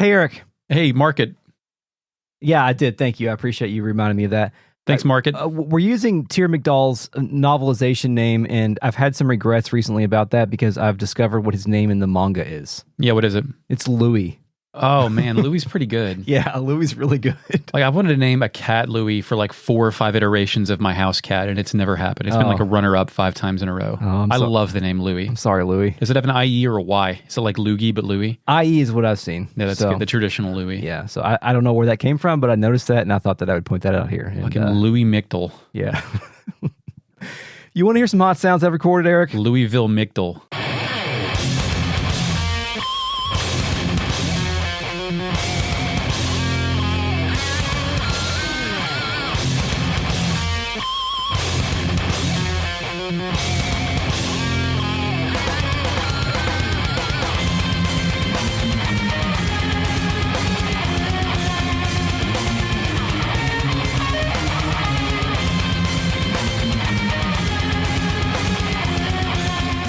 Hey, Eric. Hey, Market. Yeah, I did. Thank you. I appreciate you reminding me of that. Thanks, Market. We're using Tyr McDowell's novelization name, and I've had some regrets recently about that because I've discovered what his name in the manga is. Yeah, what is it? It's Louis. Oh, man, Louis is pretty good. Yeah, Louis is really good. Like, I wanted to name a cat Louis for like 4 or 5 iterations of my house cat, and it's never happened. It's been like a runner-up 5 times in a row. I love the name Louis. I'm sorry, Louis. Does it have an IE or a Y? Is it like Loogie, but Louis? IE is what I've seen. Yeah, that's good. The traditional Louis. Yeah, so I don't know where that came from, but I noticed that, and I thought that I would point that out here. And, Fucking Louis Mictel. Yeah. You want to hear some hot sounds I've recorded, Eric? Louisville Mictel.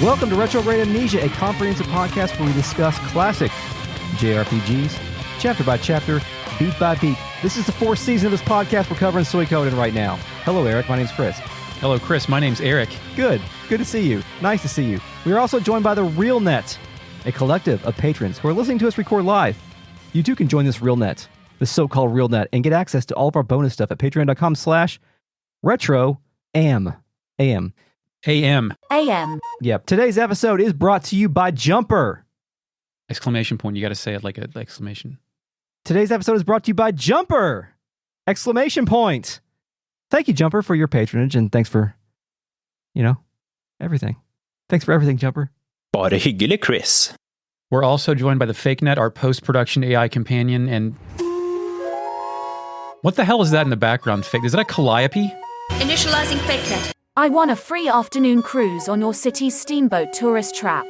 Welcome to Retrograde Amnesia, a comprehensive podcast where we discuss classic JRPGs, chapter by chapter, beat by beat. This is the 4th season of this podcast. We're covering Suikoden right now. Hello, Eric. My name's Chris. Hello, Chris. My name's Eric. Good. Good to see you. Nice to see you. We are also joined by the RealNet, a collective of patrons who are listening to us record live. You too can join this RealNet, the so-called RealNet, and get access to all of our bonus stuff at patreon.com/retroam. AM. Yep. Today's episode is brought to you by Jumper. Exclamation point. You got to say it like an exclamation. Today's episode is brought to you by Jumper! Exclamation point. Thank you, Jumper, for your patronage, and thanks for, everything. Thanks for everything, Jumper. Bare hyggelig, Chris. We're also joined by the FakeNet, our post-production AI companion, and... What the hell is that in the background, Fake? Is that a calliope? Initializing FakeNet. I won a free afternoon cruise on your city's steamboat tourist trap.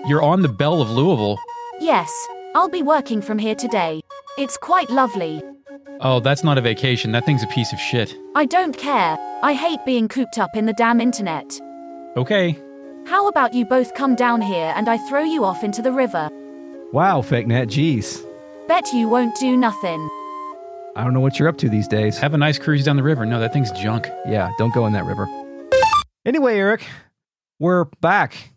You're on the Belle of Louisville. Yes, I'll be working from here today. It's quite lovely. Oh, that's not a vacation. That thing's a piece of shit. I don't care. I hate being cooped up in the damn internet. Okay. How about you both come down here and I throw you off into the river? Wow, FakeNet, jeez. Bet you won't do nothing. I don't know what you're up to these days. Have a nice cruise down the river. No, that thing's junk. Yeah, don't go in that river. Anyway, Eric, we're back.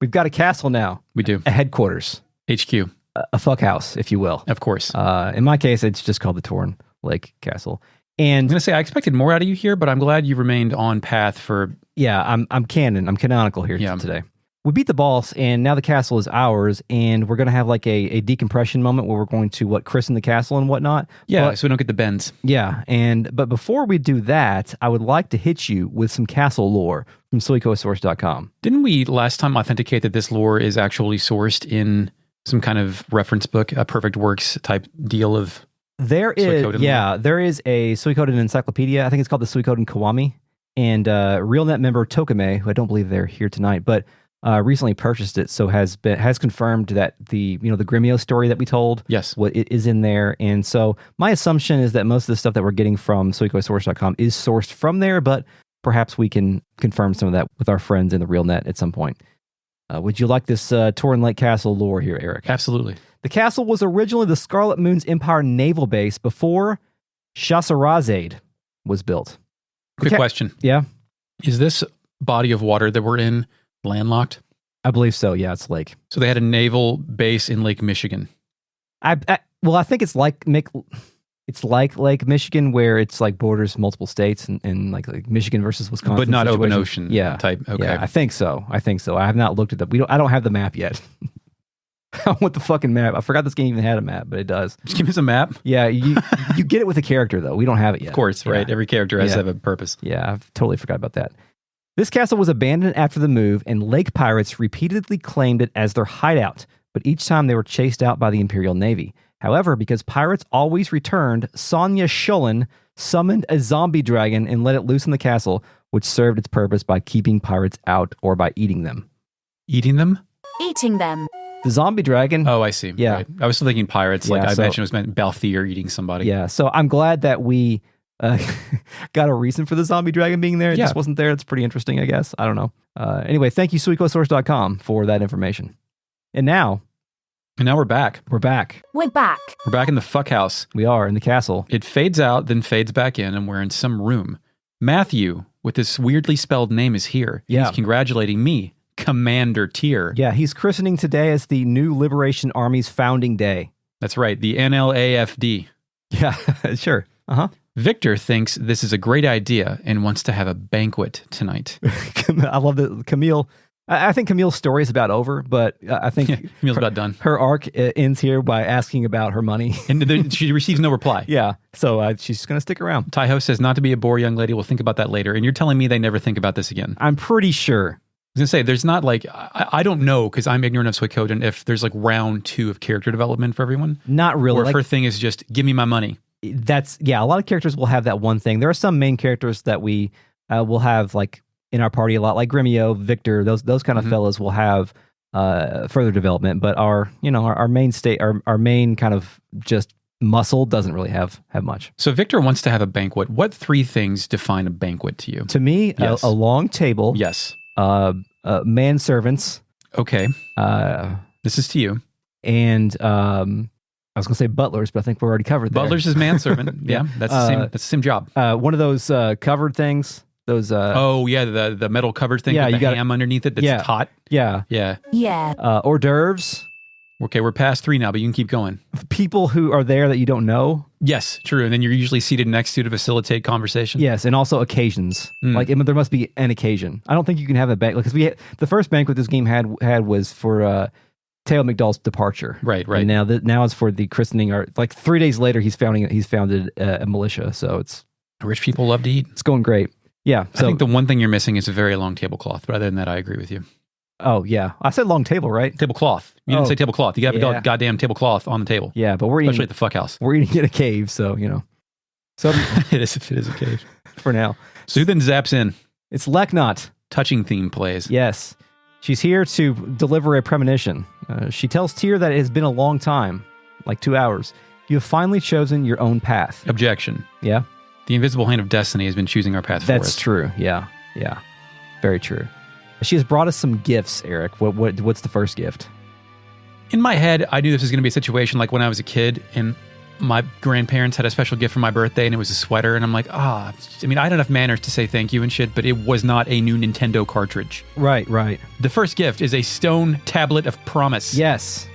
We've got a castle now. We do. A headquarters. HQ. A fuck house, if you will. Of course. In my case, it's just called the Torn Lake Castle. And I'm going to say, I expected more out of you here, but I'm glad you remained on path for... Yeah, I'm canon. I'm canonical here today. We beat the boss, and now the castle is ours, and we're going to have like a decompression moment where we're going to, christen the castle and whatnot. Yeah, so we don't get the bends. Yeah, but before we do that, I would like to hit you with some castle lore from Suikosource.com. Didn't we last time authenticate that this lore is actually sourced in some kind of reference book, a Perfect Works type deal of Suikoden lore? There is a Suikoden encyclopedia. I think it's called the Suikoden Kiwami, and RealNet member Tokame, who I don't believe they're here tonight, but recently purchased it, so has confirmed that the Gremio story that we told, yes, it is in there. And so my assumption is that most of the stuff that we're getting from Suikosource.com is sourced from there, but perhaps we can confirm some of that with our friends in the RealNet at some point. Would you like this Torn Lake Castle lore here, Eric? Absolutely. The castle was originally the Scarlet Moon's Empire naval base before Shasharazade was built. Quick question. Yeah? Is this body of water that we're in landlocked? I believe so. Yeah, it's lake. So they had a naval base in Lake Michigan. I think it's like Lake Michigan, where it's like borders multiple states and like Michigan versus Wisconsin, but not situation. open ocean. Yeah, type. Okay, yeah, I think so. I have not looked at that. I don't have the map yet. I want the fucking map. I forgot this game even had a map, but it does. Just give us a map. Yeah, you get it with a character though. We don't have it yet. Of course, right? Every character has to have a purpose. Yeah, I've totally forgot about that. This castle was abandoned after the move, and lake pirates repeatedly claimed it as their hideout, but each time they were chased out by the Imperial Navy. However, because pirates always returned, Sonya Shulin summoned a zombie dragon and let it loose in the castle, which served its purpose by keeping pirates out or by eating them. Eating them? Eating them. The zombie dragon. Oh, I see. Yeah. Right. I was still thinking pirates. Yeah, I imagine it was meant Balthier eating somebody. Yeah, so I'm glad that we got a reason for the zombie dragon being there. It just wasn't there. It's pretty interesting, I guess. I don't know. Anyway, thank you, Suikosource.com, for that information. And now, And now we're back. We're back. We're back. We're back in the fuck house. We are in the castle. It fades out, then fades back in, and we're in some room. Matthew, with this weirdly spelled name, is here. Yeah. He's congratulating me, Commander Tyr. Yeah, he's christening today as the New Liberation Army's founding day. That's right, the NLAFD. Yeah, sure. Uh-huh. Victor thinks this is a great idea and wants to have a banquet tonight. I love that Camille. I think Camille's story is about over, but I think Camille's about done. Her arc ends here by asking about her money. And then she receives no reply. Yeah, so she's going to stick around. Taiho says not to be a bore young lady. We'll think about that later. And you're telling me they never think about this again. I'm pretty sure. I was going to say, there's not like, I don't know, because I'm ignorant of Suikoden, if there's like round 2 of character development for everyone. Not really. Or if her thing is just, give me my money. A lot of characters will have that one thing. There are some main characters that we will have like in our party a lot, like Gremio, Victor, those kind of fellas will have further development, but our main kind of just muscle doesn't really have much. So Victor wants to have a banquet. What 3 things define a banquet to you? To me, Yes. a long table. Yes. Manservants. Okay. This is to you. And I was going to say butlers, but I think we're already covered there. Butlers is manservant. Yeah, that's the same job. One of those covered things. Those. Oh yeah, the metal covered thing with the ham underneath it that's hot. Yeah. Yeah. Yeah. Hors d'oeuvres. Okay, we're past 3 now, but you can keep going. People who are there that you don't know. Yes, true. And then you're usually seated next to facilitate conversation. Yes, and also occasions. Like there must be an occasion. I don't think you can have a banquet because the first banquet this game had was for Tail McDowell's departure. Right. And now it's for the christening. Or like 3 days later, he's founded a militia. So Rich people love to eat. It's going great. Yeah. So I think the one thing you're missing is a very long tablecloth. But other than that, I agree with you. Oh yeah, I said long table, right? Tablecloth. You didn't say tablecloth. You got to have a goddamn tablecloth on the table. Yeah, but we're eating, especially at the fuck house. We're eating in a cave, so So it is a cave for now. So who then zaps in? It's Leknot. Touching theme plays. Yes, she's here to deliver a premonition. She tells Tyr that it has been a long time, like 2 hours. You have finally chosen your own path. Objection. Yeah. The invisible hand of destiny has been choosing our path for us. That's true. Yeah. Very true. She has brought us some gifts, Eric. What's the first gift? In my head, I knew this was going to be a situation like when I was a kid and my grandparents had a special gift for my birthday and it was a sweater. And I'm like, I had enough manners to say thank you and shit, but it was not a new Nintendo cartridge. Right. The first gift is a stone tablet of promise. Yes.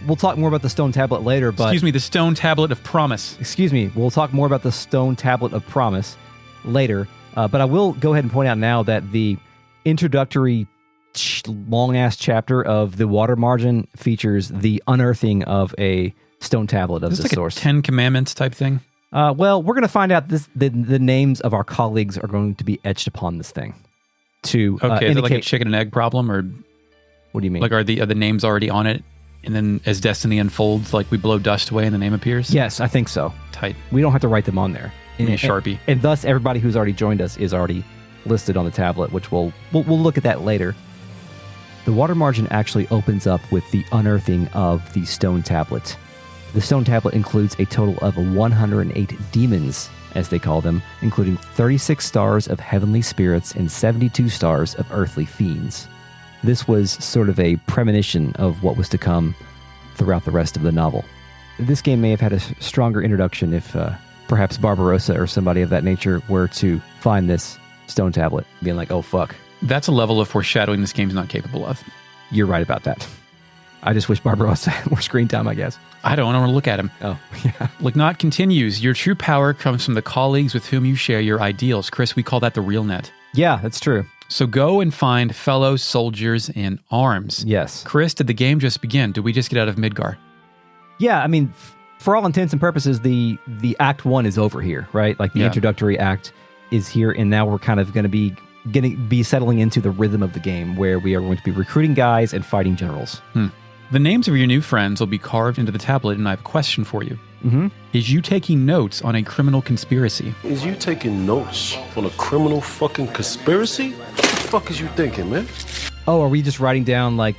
We'll talk more about the stone tablet later, but... Excuse me, the stone tablet of promise. Excuse me, we'll talk more about the stone tablet of promise later, but I will go ahead and point out now that the introductory long-ass chapter of the water margin features the unearthing of a stone tablet of the source. Like a 10 Commandments type thing? Well, we're going to find out the names of our colleagues are going to be etched upon this thing. To is it like a chicken and egg problem, or what do you mean? Like are the names already on it? And then as destiny unfolds, like we blow dust away and the name appears? Yes, I think so. Tight. We don't have to write them on there. In a Sharpie. And thus, everybody who's already joined us is already listed on the tablet, which we'll look at that later. The water margin actually opens up with the unearthing of the stone tablet. The stone tablet includes a total of 108 demons, as they call them, including 36 stars of heavenly spirits and 72 stars of earthly fiends. This was sort of a premonition of what was to come throughout the rest of the novel. This game may have had a stronger introduction if perhaps Barbarossa or somebody of that nature were to find this stone tablet, being like, oh fuck. That's a level of foreshadowing this game's not capable of. You're right about that. I just wish Barbarossa had more screen time, I guess. I don't want to look at him. Oh, yeah. Leknot continues, your true power comes from the colleagues with whom you share your ideals. Chris, we call that the real net. Yeah, that's true. So go and find fellow soldiers in arms. Yes. Chris, did the game just begin? Did we just get out of Midgar? Yeah, I mean, for all intents and purposes, the Act 1 is over here, right? Like the introductory act is here, and now we're kind of going to be settling into the rhythm of the game where we are going to be recruiting guys and fighting generals. The names of your new friends will be carved into the tablet, and I have a question for you. Mm-hmm. Is you taking notes on a criminal conspiracy? Is you taking notes on a criminal fucking conspiracy? What the fuck is you thinking, man? Oh, are we just writing down like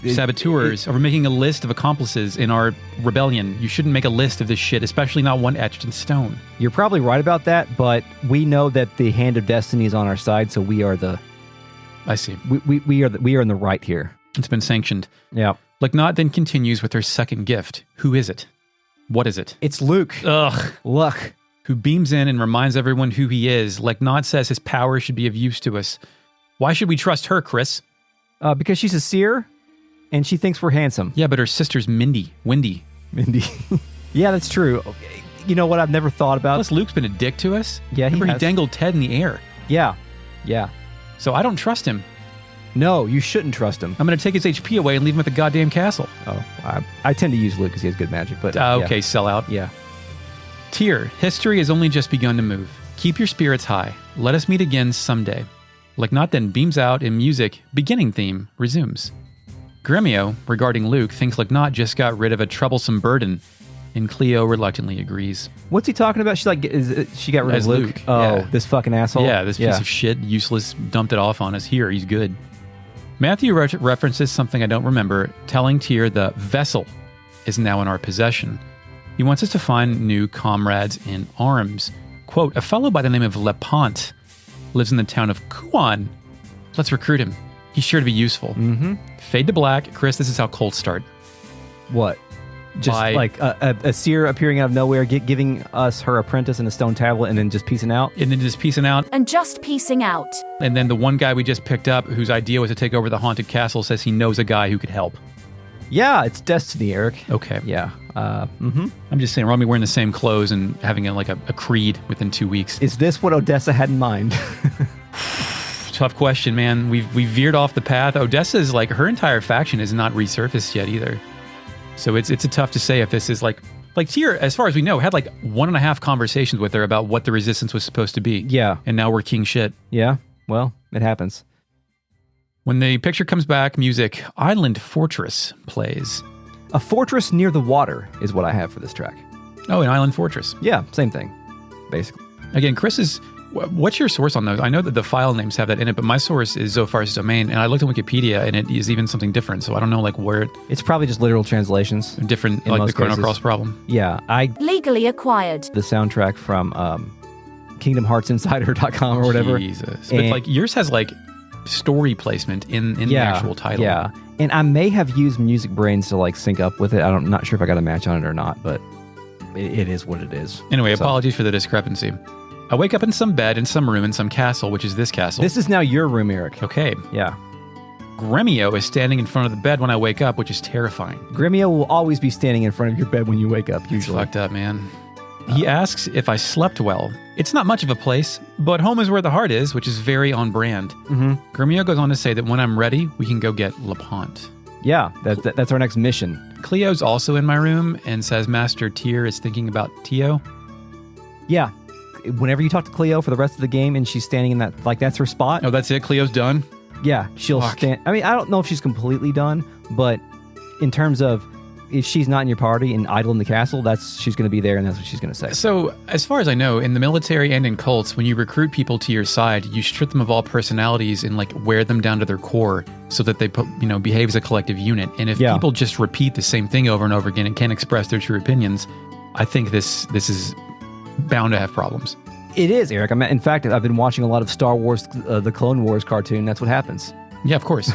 saboteurs? Are we making a list of accomplices in our rebellion? You shouldn't make a list of this shit, especially not one etched in stone. You're probably right about that, but we know that the hand of destiny is on our side, so we are the... I see. We are in the right here. It's been sanctioned. Yeah. Leknot then continues with her second gift. Who is it? What is it? It's Luke. Ugh. Look. Who beams in and reminds everyone who he is. Leknot says his power should be of use to us. Why should we trust her, Chris? Because she's a seer, and she thinks we're handsome. Yeah, but her sister's Wendy. Mindy. Yeah, that's true. You know what I've never thought about? Plus, Luke's been a dick to us. Yeah, Remember, he has. dangled Ted in the air. Yeah. So I don't trust him. No, you shouldn't trust him. I'm going to take his HP away and leave him at the goddamn castle. Oh, I tend to use Luke because he has good magic, but... Okay, sellout. Yeah. Tyr, history has only just begun to move. Keep your spirits high. Let us meet again someday. Leknot then beams out and music, beginning theme, resumes. Gremio, regarding Luke, thinks Leknot just got rid of a troublesome burden, and Cleo reluctantly agrees. What's he talking about? She got rid As of Luke. Luke, Oh, yeah. this fucking asshole. Yeah, this piece of shit, useless, dumped it off on us. Here, he's good. Matthew references something I don't remember, telling Tyr the vessel is now in our possession. He wants us to find new comrades in arms. Quote, a fellow by the name of Lepant lives in the town of Kuan. Let's recruit him. He's sure to be useful. Mm-hmm. Fade to black. Chris, this is how cults start. What? Just By- like a seer appearing out of nowhere, giving us her apprentice and a stone tablet, and then just piecing out? And then just piecing out. And just piecing out. And then the one guy we just picked up, whose idea was to take over the haunted castle, says he knows a guy who could help. Yeah, it's destiny, Eric. Okay. Yeah. I'm just saying, we're all gonna be wearing the same clothes and having a creed within 2 weeks. Is this what Odessa had in mind? Tough question, man. We veered off the path. Odessa's her entire faction is not resurfaced yet either. So it's a tough to say if this is like Tyr, as far as we know, had 1.5 conversations with her about what the resistance was supposed to be. Yeah. And now we're king shit. Yeah. Well, it happens. When the picture comes back, music, Island Fortress plays. A fortress near the water is what I have for this track. Oh, an Island Fortress. Yeah, same thing, basically. Again, what's your source on those? I know that the file names have that in it, but my source is Zophar's domain, and I looked on Wikipedia, and it is even something different, so I don't know where It's probably just literal translations. different, In the most Chrono cases. Cross problem. Yeah, I Legally acquired. the soundtrack from KingdomHeartsInsider.com or whatever. Jesus. And- But yours has story placement in the actual title. Yeah, and I may have used Music Brains to sync up with it. I'm not sure if I got a match on it or not, but it is what it is. Anyway, So- apologies for the discrepancy. I wake up in some bed, in some room, in some castle, which is this castle. This is now your room, Eric. Okay. Yeah. Gremio is standing in front of the bed when I wake up, which is terrifying. Gremio will always be standing in front of your bed when you wake up, It's usually. fucked up, man. He asks if I slept well. It's not much of a place, but home is where the heart is, which is very on brand. Mm-hmm. Gremio goes on to say that when I'm ready, we can go get Lepant. Yeah, that's our next mission. Cleo's also in my room and says Master Tyr is thinking about Tio. Yeah. Whenever you talk to Cleo for the rest of the game and she's standing in that, that's her spot. Oh, that's it? Cleo's done? Yeah, she'll Fuck. stand. I mean, I don't know if she's completely done, but in terms of if she's not in your party and idle in the castle, she's going to be there and that's what she's going to say. So, as far as I know, in the military and in cults, when you recruit people to your side, you strip them of all personalities and wear them down to their core so that they behave as a collective unit. And if people just repeat the same thing over and over again and can't express their true opinions, I think this is bound to have problems. It is, Eric. In fact, I've been watching a lot of Star Wars, the Clone Wars cartoon. That's what happens. Yeah, of course.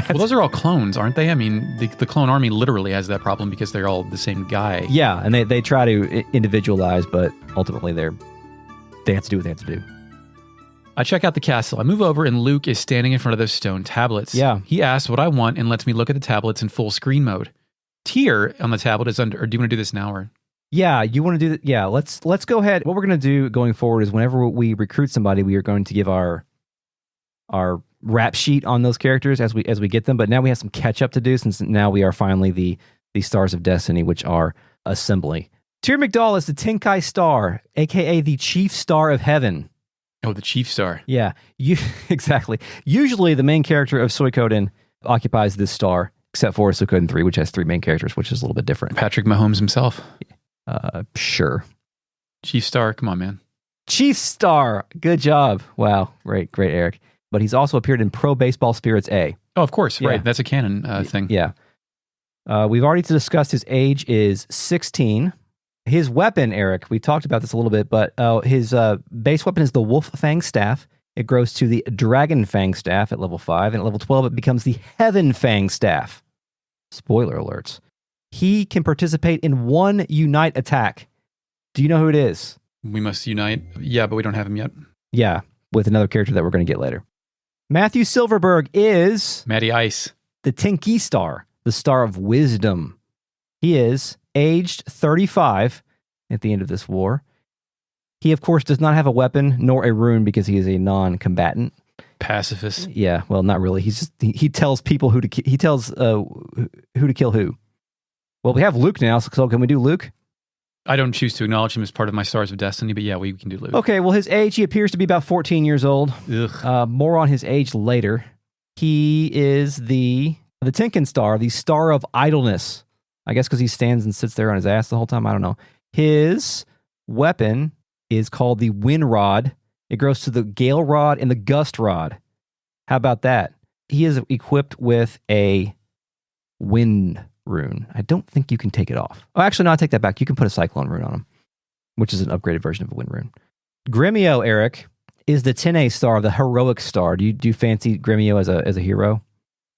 Well, those are all clones, aren't they? I mean, the clone army literally has that problem because they're all the same guy. Yeah, and they try to individualize, but ultimately they have to do what they have to do. I check out the castle. I move over and Luke is standing in front of those stone tablets. Yeah. He asks what I want and lets me look at the tablets in full screen mode. Tyr on the tablet is under, or do you want to do this now or? Yeah, you want to do that? Yeah, let's go ahead. What we're going to do going forward is whenever we recruit somebody, we are going to give our rap sheet on those characters as we get them. But now we have some catch up to do since now we are finally the Stars of Destiny, which are assembly. Tyr McDowell is the Tenkai Star, aka the Chief Star of Heaven. Oh, the Chief Star. Yeah, exactly. Usually the main character of Suikoden occupies this star, except for Suikoden 3, which has 3 main characters, which is a little bit different. Patrick Mahomes himself. Sure. Chief Star, come on, man. Chief Star. Good job. Wow. Great, Eric. But he's also appeared in Pro Baseball Spirits A. Oh, of course. Yeah. Right. That's a canon thing. Yeah. We've already discussed his age is 16. His weapon, Eric, we talked about this a little bit, but his base weapon is the Wolf Fang Staff. It grows to the Dragon Fang Staff at level 5, and at level 12 it becomes the Heaven Fang Staff. Spoiler alerts. He can participate in one unite attack. Do you know who it is? We must unite. Yeah, but we don't have him yet. Yeah, with another character that we're going to get later. Matthew Silverberg is Matty Ice. the Tenki star, the star of wisdom. He is aged 35 at the end of this war. He, of course, does not have a weapon nor a rune because he is a non-combatant. Pacifist. Yeah, well, not really. He's just he tells people who to he tells who to kill who. Well, we have Luke now, so can we do Luke? I don't choose to acknowledge him as part of my Stars of Destiny, but yeah, we can do Luke. Okay, well, his age, he appears to be about 14 years old. More on his age later. He is the Tenkin star, the star of idleness. I guess because he stands and sits there on his ass the whole time. I don't know. His weapon is called the Wind Rod. It grows to the Gale Rod and the Gust Rod. How about that? He is equipped with a Wind rune. I don't think you can take it off. Oh, actually, no, I take that back. You can put a Cyclone rune on him, which is an upgraded version of a Wind rune. Gremio, Eric, is the 10A star, the heroic star. Do you fancy Gremio as a hero?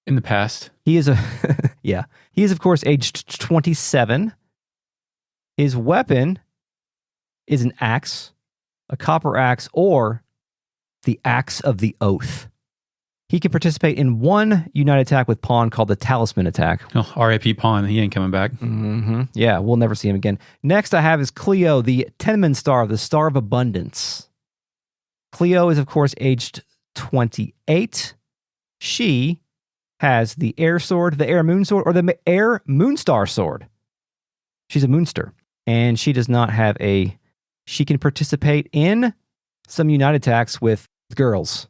In the past. He is yeah. He is, of course, aged 27. His weapon is an axe, a copper axe, or the Axe of the Oath. He can participate in one unite attack with Pawn called the Talisman attack. Oh, R.I.P. Pawn. He ain't coming back. Mm-hmm. Yeah, we'll never see him again. Next I have is Cleo, the Tenman star, the Star of Abundance. Cleo is, of course, aged 28. She has the Air Sword, the Air Moon Sword, or the Air Moonstar Sword. She's a Moonster. And she does not have she can participate in some unite attacks with girls.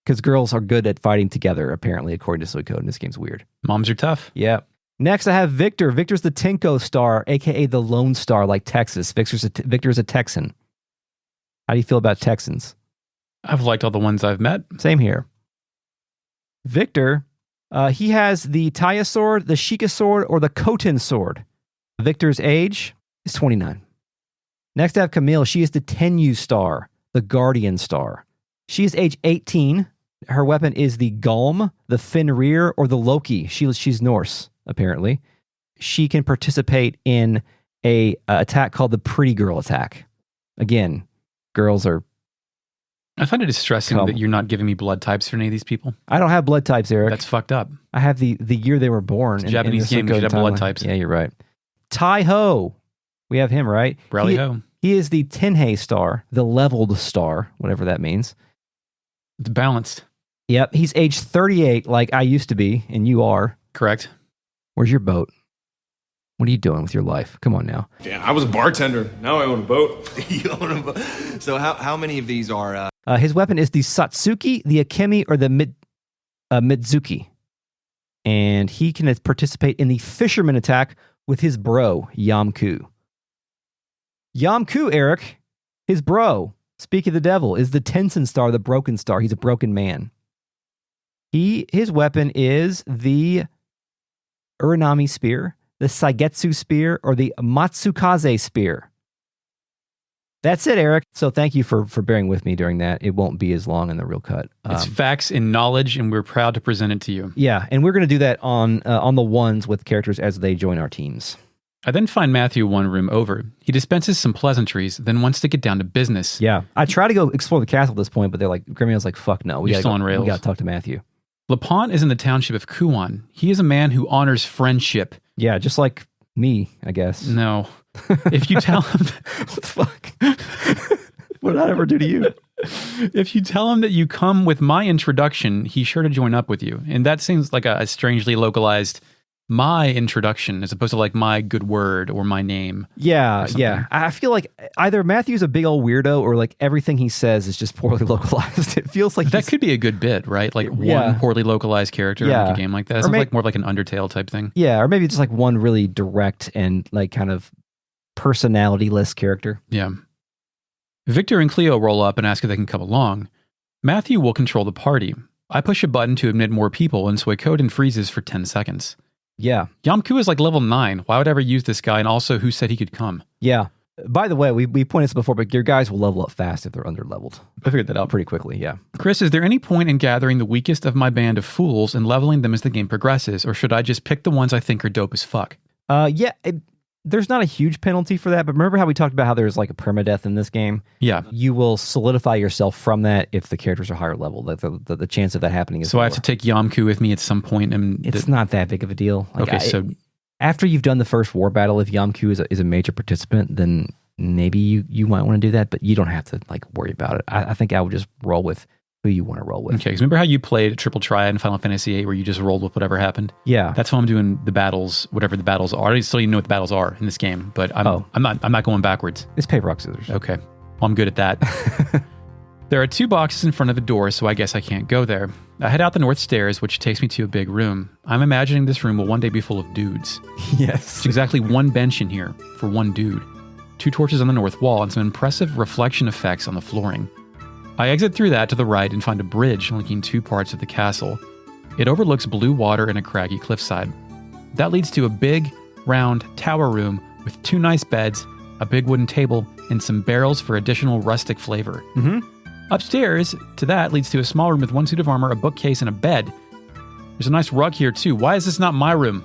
Because girls are good at fighting together, apparently, according to Suikoden. This game's weird. Moms are tough. Yeah. Next, I have Victor. Victor's the Tenko star, a.k.a. the Lone Star, like Texas. Victor's a Texan. How do you feel about Texans? I've liked all the ones I've met. Same here. Victor, he has the Taya sword, the Sheikah sword, or the Khotin sword. Victor's age is 29. Next, I have Camille. She is the Tenyu star, the Guardian star. She is age 18. Her weapon is the Galm, the Fenrir, or the Loki. She's Norse, apparently. She can participate in a attack called the Pretty Girl attack. Again, girls are... I find it distressing that you're not giving me blood types for any of these people. I don't have blood types, Eric. That's fucked up. I have the year they were born. It's a Japanese game, you should have blood types. Yeah, you're right. Tai Ho. We have him, right? Rally Ho. He is the Tenhei star, the leveled star, whatever that means. It's balanced. Yep, he's age 38 like I used to be, and you are. Correct. Where's your boat? What are you doing with your life? Come on now. Yeah, I was a bartender. Now I own a boat. You own a boat. So how many of these are... His weapon is the Satsuki, the Akemi, or the Midzuki. And he can participate in the Fisherman attack with his bro, Yamku. Yamku, Eric, his bro, speak of the devil, is the Tensen star, the broken star. He's a broken man. His weapon is the Uranami spear, the Saigetsu spear, or the Matsukaze spear. That's it, Eric. So thank you for bearing with me during that. It won't be as long in the real cut. It's facts and knowledge, and we're proud to present it to you. Yeah, and we're going to do that on the ones with characters as they join our teams. I then find Matthew one room over. He dispenses some pleasantries, then wants to get down to business. Yeah, I try to go explore the castle at this point, but they're like, Grimio's like, fuck no. You're still on rails. We got to talk to Matthew. Lepant is in the township of Kuan. He is a man who honors friendship. Yeah, just like me, I guess. No. If you tell him... What the fuck? What did I ever do to you? If you tell him that you come with my introduction, he's sure to join up with you. And that seems like a strangely localized my introduction as opposed to like my good word or my name. Yeah, yeah. I feel like either Matthew's a big old weirdo or like everything he says is just poorly localized. It feels like that could be a good bit, right? Like one poorly localized character in like a game like that. It's like more like an Undertale type thing. Yeah, or maybe just like one really direct and like kind of personality-less character. Yeah. Victor and Cleo roll up and ask if they can come along. Matthew will control the party. I push a button to admit more people and Suikoden freezes for 10 seconds. Yeah. Yamku is like level 9. Why would I ever use this guy? And also, who said he could come? Yeah. By the way, we pointed this before, but your guys will level up fast if they're under-leveled. I figured that out pretty quickly, yeah. Chris, is there any point in gathering the weakest of my band of fools and leveling them as the game progresses, or should I just pick the ones I think are dope as fuck? There's not a huge penalty for that, but remember how we talked about how there's like a permadeath in this game? Yeah. You will solidify yourself from that if the characters are higher level. The chance of that happening is So lower. I have to take Yamku with me at some point? And It's not that big of a deal. so after you've done the first war battle, if Yamku is a major participant, then maybe you might want to do that, but you don't have to like worry about it. I think I would just roll with who you want to roll with. Okay, because remember how you played Triple Triad in Final Fantasy VIII where you just rolled with whatever happened? Yeah. That's how I'm doing the battles, whatever the battles are. I still even know what the battles are in this game, but I'm not going backwards. It's paper, rock, scissors. Okay. Well, I'm good at that. There are 2 boxes in front of a door, so I guess I can't go there. I head out the north stairs, which takes me to a big room. I'm imagining this room will one day be full of dudes. Yes. There's exactly 1 bench in here for 1 dude. 2 torches on the north wall and some impressive reflection effects on the flooring. I exit through that to the right and find a bridge linking 2 parts of the castle. It overlooks blue water and a craggy cliffside. That leads to a big, round tower room with 2 nice beds, a big wooden table, and some barrels for additional rustic flavor. Mm-hmm. Upstairs to that leads to a small room with 1 suit of armor, a bookcase, and a bed. There's a nice rug here too. Why is this not my room?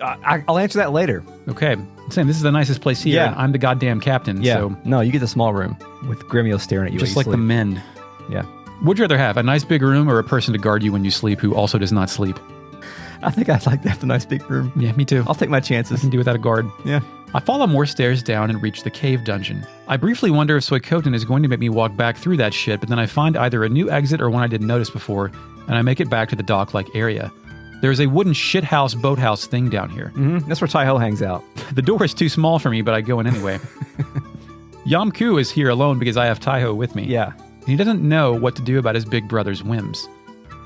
I'll answer that later. Okay. I'm saying this is the nicest place here, Yeah. and I'm the goddamn captain. Yeah. So No, you get the small room with Gremio staring at you. just while like you the sleep. men. Yeah. Would you rather have a nice big room or a person to guard you when you sleep who also does not sleep? I think I'd like to have the nice big room. Yeah, me too. I'll take my I chances. can do without a guard. Yeah. I follow more stairs down and reach the cave dungeon. I briefly wonder if Suikoden is going to make me walk back through that shit, but then I find either a new exit or one I didn't notice before, and I make it back to the dock-like area. There's a wooden shithouse boathouse thing down here. Mm-hmm. That's where Tai-Ho hangs out. The door is too small for me, but I go in anyway. Yamku is here alone because I have Tai-Ho with me. Yeah. And he doesn't know what to do about his big brother's whims.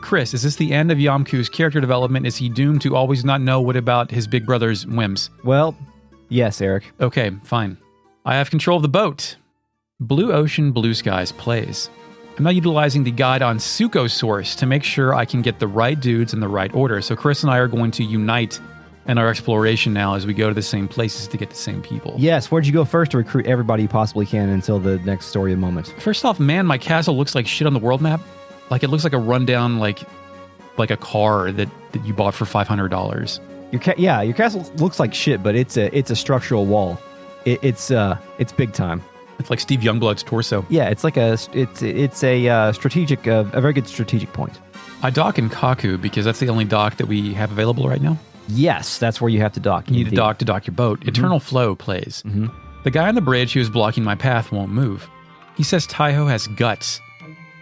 Chris, is this the end of Yamku's character development? Is he doomed to always not know what about his big brother's whims? Well, yes, Eric. Okay, fine. I have control of the boat. Blue Ocean, Blue Skies plays. I'm now utilizing the guide on Suikosource to make sure I can get the right dudes in the right order. So Chris and I are going to unite in our exploration now as we go to the same places to get the same people. Yes, where'd you go first to recruit everybody you possibly can until the next story moment? First off, man, my castle looks like shit on the world map. Like it looks like a rundown, like a car that you bought for $500. Your castle looks like shit, but it's a structural wall. It's big time. It's like Steve Youngblood's torso. Yeah, it's like a strategic, a very good strategic point. I dock in Kaku because that's the only dock that we have available right now. Yes, that's where you have to dock. You need a dock to dock your boat. Mm-hmm. Eternal Flow plays. Mm-hmm. The guy on the bridge who is blocking my path won't move. He says Tai-Ho has guts.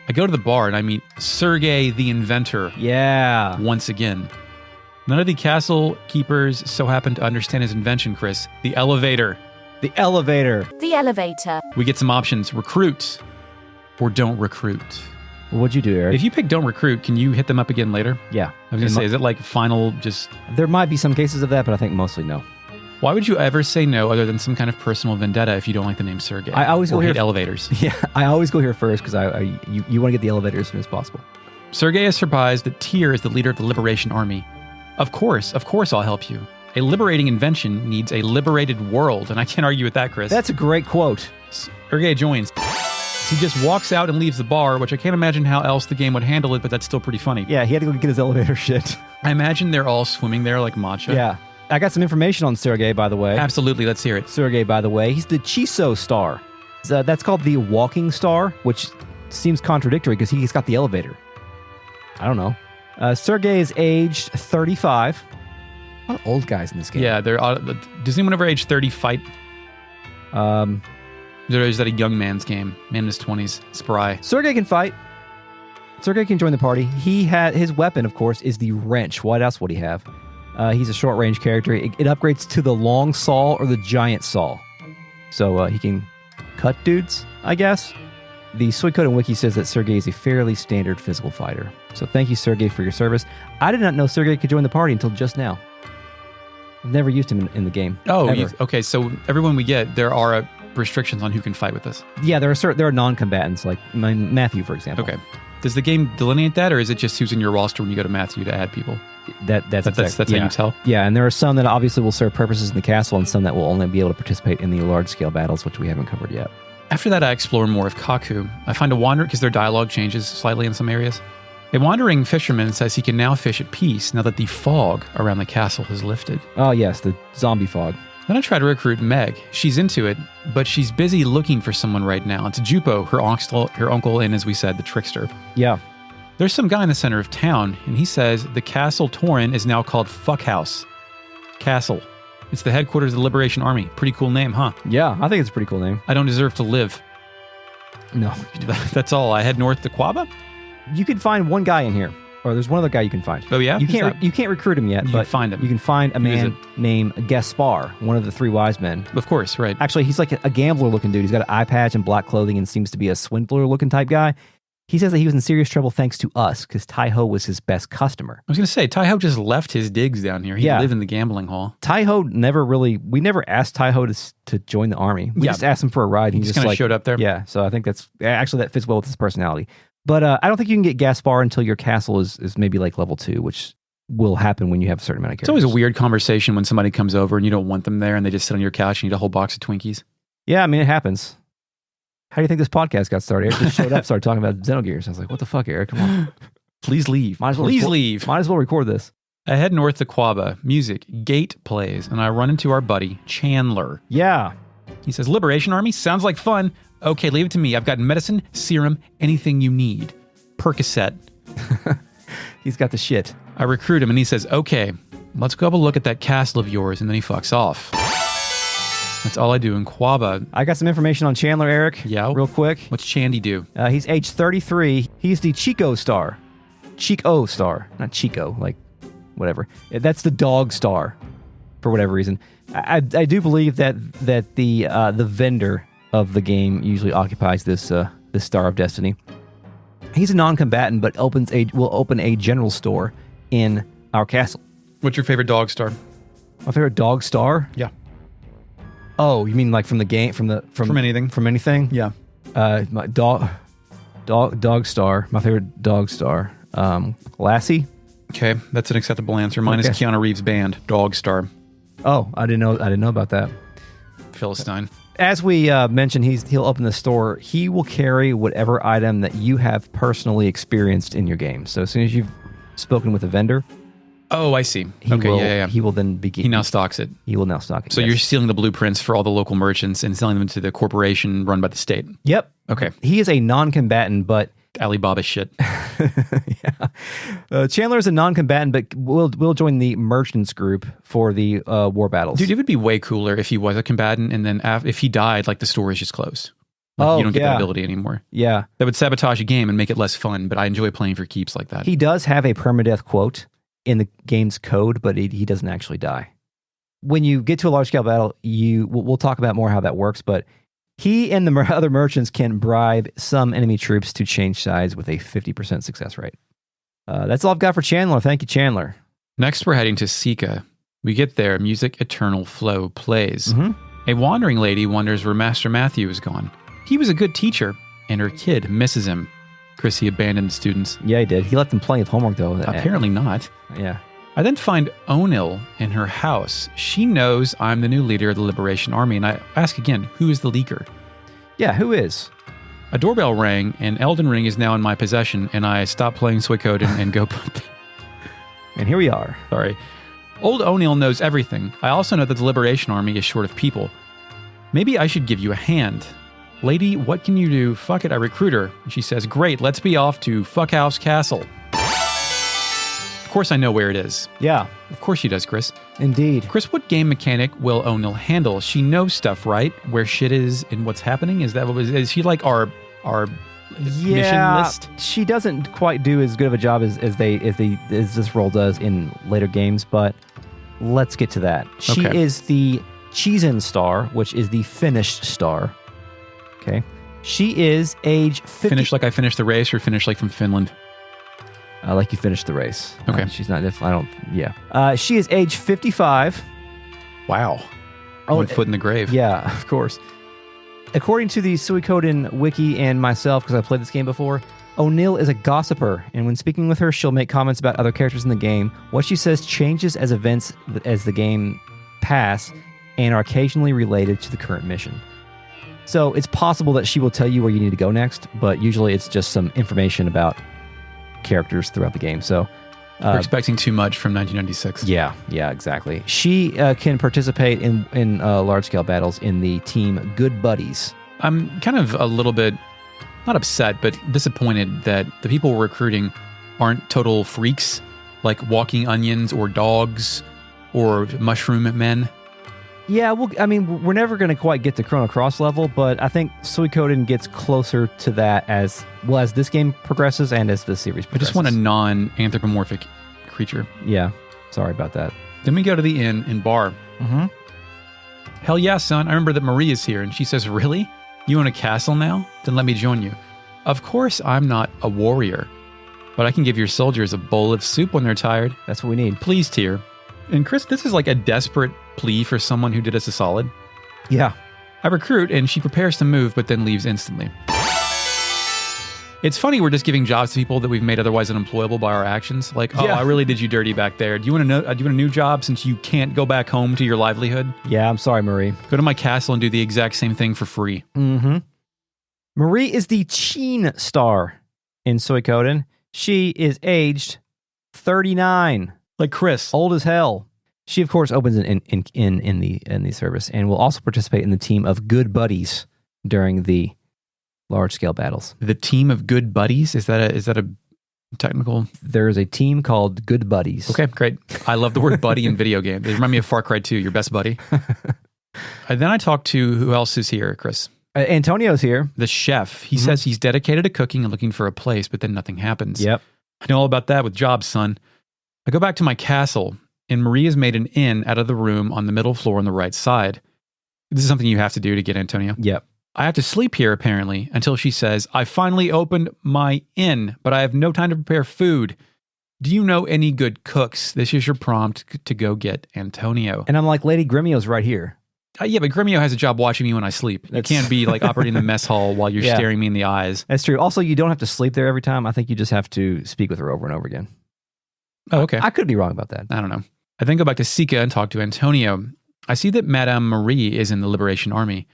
I go to the bar and I meet Sergey the Inventor. Yeah. Once again. None of the castle keepers so happen to understand his invention, Chris. The elevator. The elevator. The elevator. We get some options. Recruit or don't recruit. What'd you do, Eric? If you pick don't recruit, can you hit them up again later? Yeah. I was going to say, is it like final just... There might be some cases of that, but I think mostly no. Why would you ever say no other than some kind of personal vendetta if you don't like the name Sergey? I always go hate here elevators. Yeah, I always go here first because you want to get the elevator as soon as possible. Sergey is surprised that Tyr is the leader of the Liberation Army. Of course I'll help you. A liberating invention needs a liberated world, and I can't argue with that, Chris. That's a great quote. Sergey joins. He just walks out and leaves the bar, which I can't imagine how else the game would handle it, but that's still pretty funny. Yeah, he had to go get his elevator shit. I imagine they're all swimming there like matcha. Yeah. I got some information on Sergey, by the way. Absolutely, let's hear it. Sergey, by the way, he's the Chiso star. That's called the walking star, which seems contradictory because he's got the elevator. I don't know. Sergey is aged 35. A lot of old guys in this game. Yeah, does anyone over age 30 fight? Is that a young man's game? Man in his 20s, spry. Sergey can fight. Sergey can join the party. His weapon, of course, is the wrench. What else would he have? He's a short-range character. It upgrades to the long saw or the giant saw. So he can cut dudes, I guess. The Suikoden wiki says that Sergey is a fairly standard physical fighter. So thank you, Sergey, for your service. I did not know Sergey could join the party until just now. I've never used him in the game. Oh, ever. Okay. So everyone we get, there are restrictions on who can fight with us. Yeah, there are non-combatants, like Matthew, for example. Okay. Does the game delineate that, or is it just who's in your roster when you go to Matthew to add people? That's how you tell. Yeah, and there are some that obviously will serve purposes in the castle, and some that will only be able to participate in the large-scale battles, which we haven't covered yet. After that, I explore more of Kaku. I find a wanderer, because their dialogue changes slightly in some areas. A wandering fisherman says he can now fish at peace now that the fog around the castle has lifted. Oh, yes, the zombie fog. Then I try to recruit Meg. She's into it, but she's busy looking for someone right now. It's Jupo, her uncle, and as we said, the trickster. Yeah. There's some guy in the center of town, and he says the Castle Torin is now called Fuckhouse Castle. It's the headquarters of the Liberation Army. Pretty cool name, huh? Yeah, I think it's a pretty cool name. I don't deserve to live. No. That's all. I head north to Quaba? You can find one guy in here. Or there's one other guy you can find. Oh, yeah? You can't recruit him yet, You but can find him. you can find a man named Gaspar, one of the three wise men. Of course, right. Actually, he's like a gambler-looking dude. He's got an eye patch and black clothing and seems to be a swindler-looking type guy. He says that he was in serious trouble thanks to us because Tai-Ho was his best customer. I was going to say, Tai-Ho just left his digs down here. He lived in the gambling hall. Tai-Ho we never asked Tai-Ho to join the army. We just asked him for a ride. He just kind of showed up there. Yeah, so I think that fits well with his personality. But I don't think you can get Gaspar until your castle is maybe like level 2, which will happen when you have a certain amount of characters. It's always a weird conversation when somebody comes over and you don't want them there and they just sit on your couch and eat a whole box of Twinkies. Yeah, I mean, it happens. How do you think this podcast got started? Eric just showed up, started talking about Xenogears. I was like, what the fuck, Eric? Come on. Please leave. Leave. Might as well record this. I head north to Quaba. Music, Gate plays, and I run into our buddy, Chandler. Yeah. He says, Liberation Army? Sounds like fun. Okay, leave it to me. I've got medicine, serum, anything you need. Percocet. He's got the shit. I recruit him, and he says, okay, let's go have a look at that castle of yours, and then he fucks off. That's all I do in Quaba. I got some information on Chandler, Eric. Yeah? Real quick. What's Chandy do? He's age 33. He's the Chico star. Chico star. Not Chico, like whatever. That's the dog star for whatever reason. I do believe that the vendor of the game usually occupies this Star of Destiny. He's a non-combatant, but will open a general store in our castle. What's your favorite dog star? My favorite dog star? Yeah. Oh, you mean like from the game, from anything? From anything? Yeah. My dog star. My favorite dog star. Lassie. Okay, that's an acceptable answer. Mine is Keanu Reeves' band, Dog Star. Oh, I didn't know about that. Philistine. As we mentioned, he'll open the store. He will carry whatever item that you have personally experienced in your game. So as soon as you've spoken with a vendor, oh, I see. He will then begin. He now stocks it. He will now stock it. So you're stealing the blueprints for all the local merchants and selling them to the corporation run by the state. Yep. Okay. He is a non-combatant, but Alibaba shit. Yeah. Chandler is a non-combatant, but will join the merchants group for the war battles. Dude, it would be way cooler if he was a combatant and then if he died, like the store is just closed. Like, you don't get that ability anymore. Yeah. That would sabotage a game and make it less fun, but I enjoy playing for keeps like that. He does have a permadeath quote in the game's code, but he doesn't actually die. When you get to a large-scale battle, we'll talk about more how that works, but he and the other merchants can bribe some enemy troops to change sides with a 50% success rate. That's all I've got for Chandler. Thank you, Chandler. Next, we're heading to Sika. We get there, Music Eternal Flow plays. Mm-hmm. A wandering lady wonders where Master Matthew is gone. He was a good teacher, and her kid misses him. Chris, he abandoned the students. Yeah, he did. He left them plenty of homework, though. Apparently not. Yeah. I then find Onil in her house. She knows I'm the new leader of the Liberation Army, and I ask again, who is the leaker? Yeah, who is? A doorbell rang, and Elden Ring is now in my possession, and I stop playing Suikoden and go... And here we are. Sorry. Old Onil knows everything. I also know that the Liberation Army is short of people. Maybe I should give you a hand. Lady, what can you do? Fuck it, I recruit her. And she says, great, let's be off to Fuckhouse Castle. Of course I know where it is. Yeah. Of course she does, Chris. Indeed. Chris, what game mechanic will Onil handle? She knows stuff, right? Where shit is and what's happening? Is she like our mission list? She doesn't quite do as good of a job as this role does in later games, but let's get to that. She is the Chizen star, which is the finished star. Okay. She is age 50. Finished like I finished the race, or finished like from Finland? Like you finished the race. Okay. She's not, yeah. She is age 55. Wow. One foot in the grave. Yeah, of course. According to the Suikoden wiki and myself, because I played this game before, O'Neill is a gossiper, and when speaking with her, she'll make comments about other characters in the game. What she says changes as events as the game pass and are occasionally related to the current mission. So it's possible that she will tell you where you need to go next, but usually it's just some information about characters throughout the game. So we're expecting too much from 1996. Yeah, exactly. She can participate in large-scale battles in the team Good Buddies. I'm kind of a little bit, not upset, but disappointed that the people we're recruiting aren't total freaks, like walking onions or dogs or mushroom men. Yeah, well, I mean, we're never going to quite get to Chrono Cross level, but I think Suikoden gets closer to that as this game progresses and as the series progresses. I just want a non-anthropomorphic creature. Yeah, sorry about that. Then we go to the inn in bar. Mm-hmm. Hell yeah, son. I remember that Marie is here, and she says, really? You own a castle now? Then let me join you. Of course, I'm not a warrior, but I can give your soldiers a bowl of soup when they're tired. That's what we need. Please, Tyr. And Chris, this is like a desperate plea for someone who did us a solid. Yeah. I recruit, and she prepares to move, but then leaves instantly. It's funny we're just giving jobs to people that we've made otherwise unemployable by our actions. Like, oh, yeah. I really did you dirty back there. Do you want a new job since you can't go back home to your livelihood? Yeah, I'm sorry, Marie. Go to my castle and do the exact same thing for free. Mm-hmm. Marie is the Cheen star in Suikoden. She is aged 39. Like Chris. Old as hell. She, of course, opens in the service and will also participate in the team of Good Buddies during the large-scale battles. The team of Good Buddies? Is that a technical? There is a team called Good Buddies. Okay, great. I love the word buddy in video games. They remind me of Far Cry 2, your best buddy. And then I talked to, who else is here, Chris? Antonio's here. The chef. He says he's dedicated to cooking and looking for a place, but then nothing happens. Yep. I know all about that with jobs, son. I go back to my castle, and Marie has made an inn out of the room on the middle floor on the right side. This is something you have to do to get Antonio. Yep. I have to sleep here, apparently, until she says, I finally opened my inn, but I have no time to prepare food. Do you know any good cooks? This is your prompt to go get Antonio. And I'm like, Lady Grimio's right here. Yeah, but Grimio has a job watching me when I sleep. You can't be like operating the mess hall while you're staring me in the eyes. That's true. Also, you don't have to sleep there every time. I think you just have to speak with her over and over again. Oh, okay. I could be wrong about that. I don't know. I then go back to Sika and talk to Antonio. I see that Madame Marie is in the Liberation Army.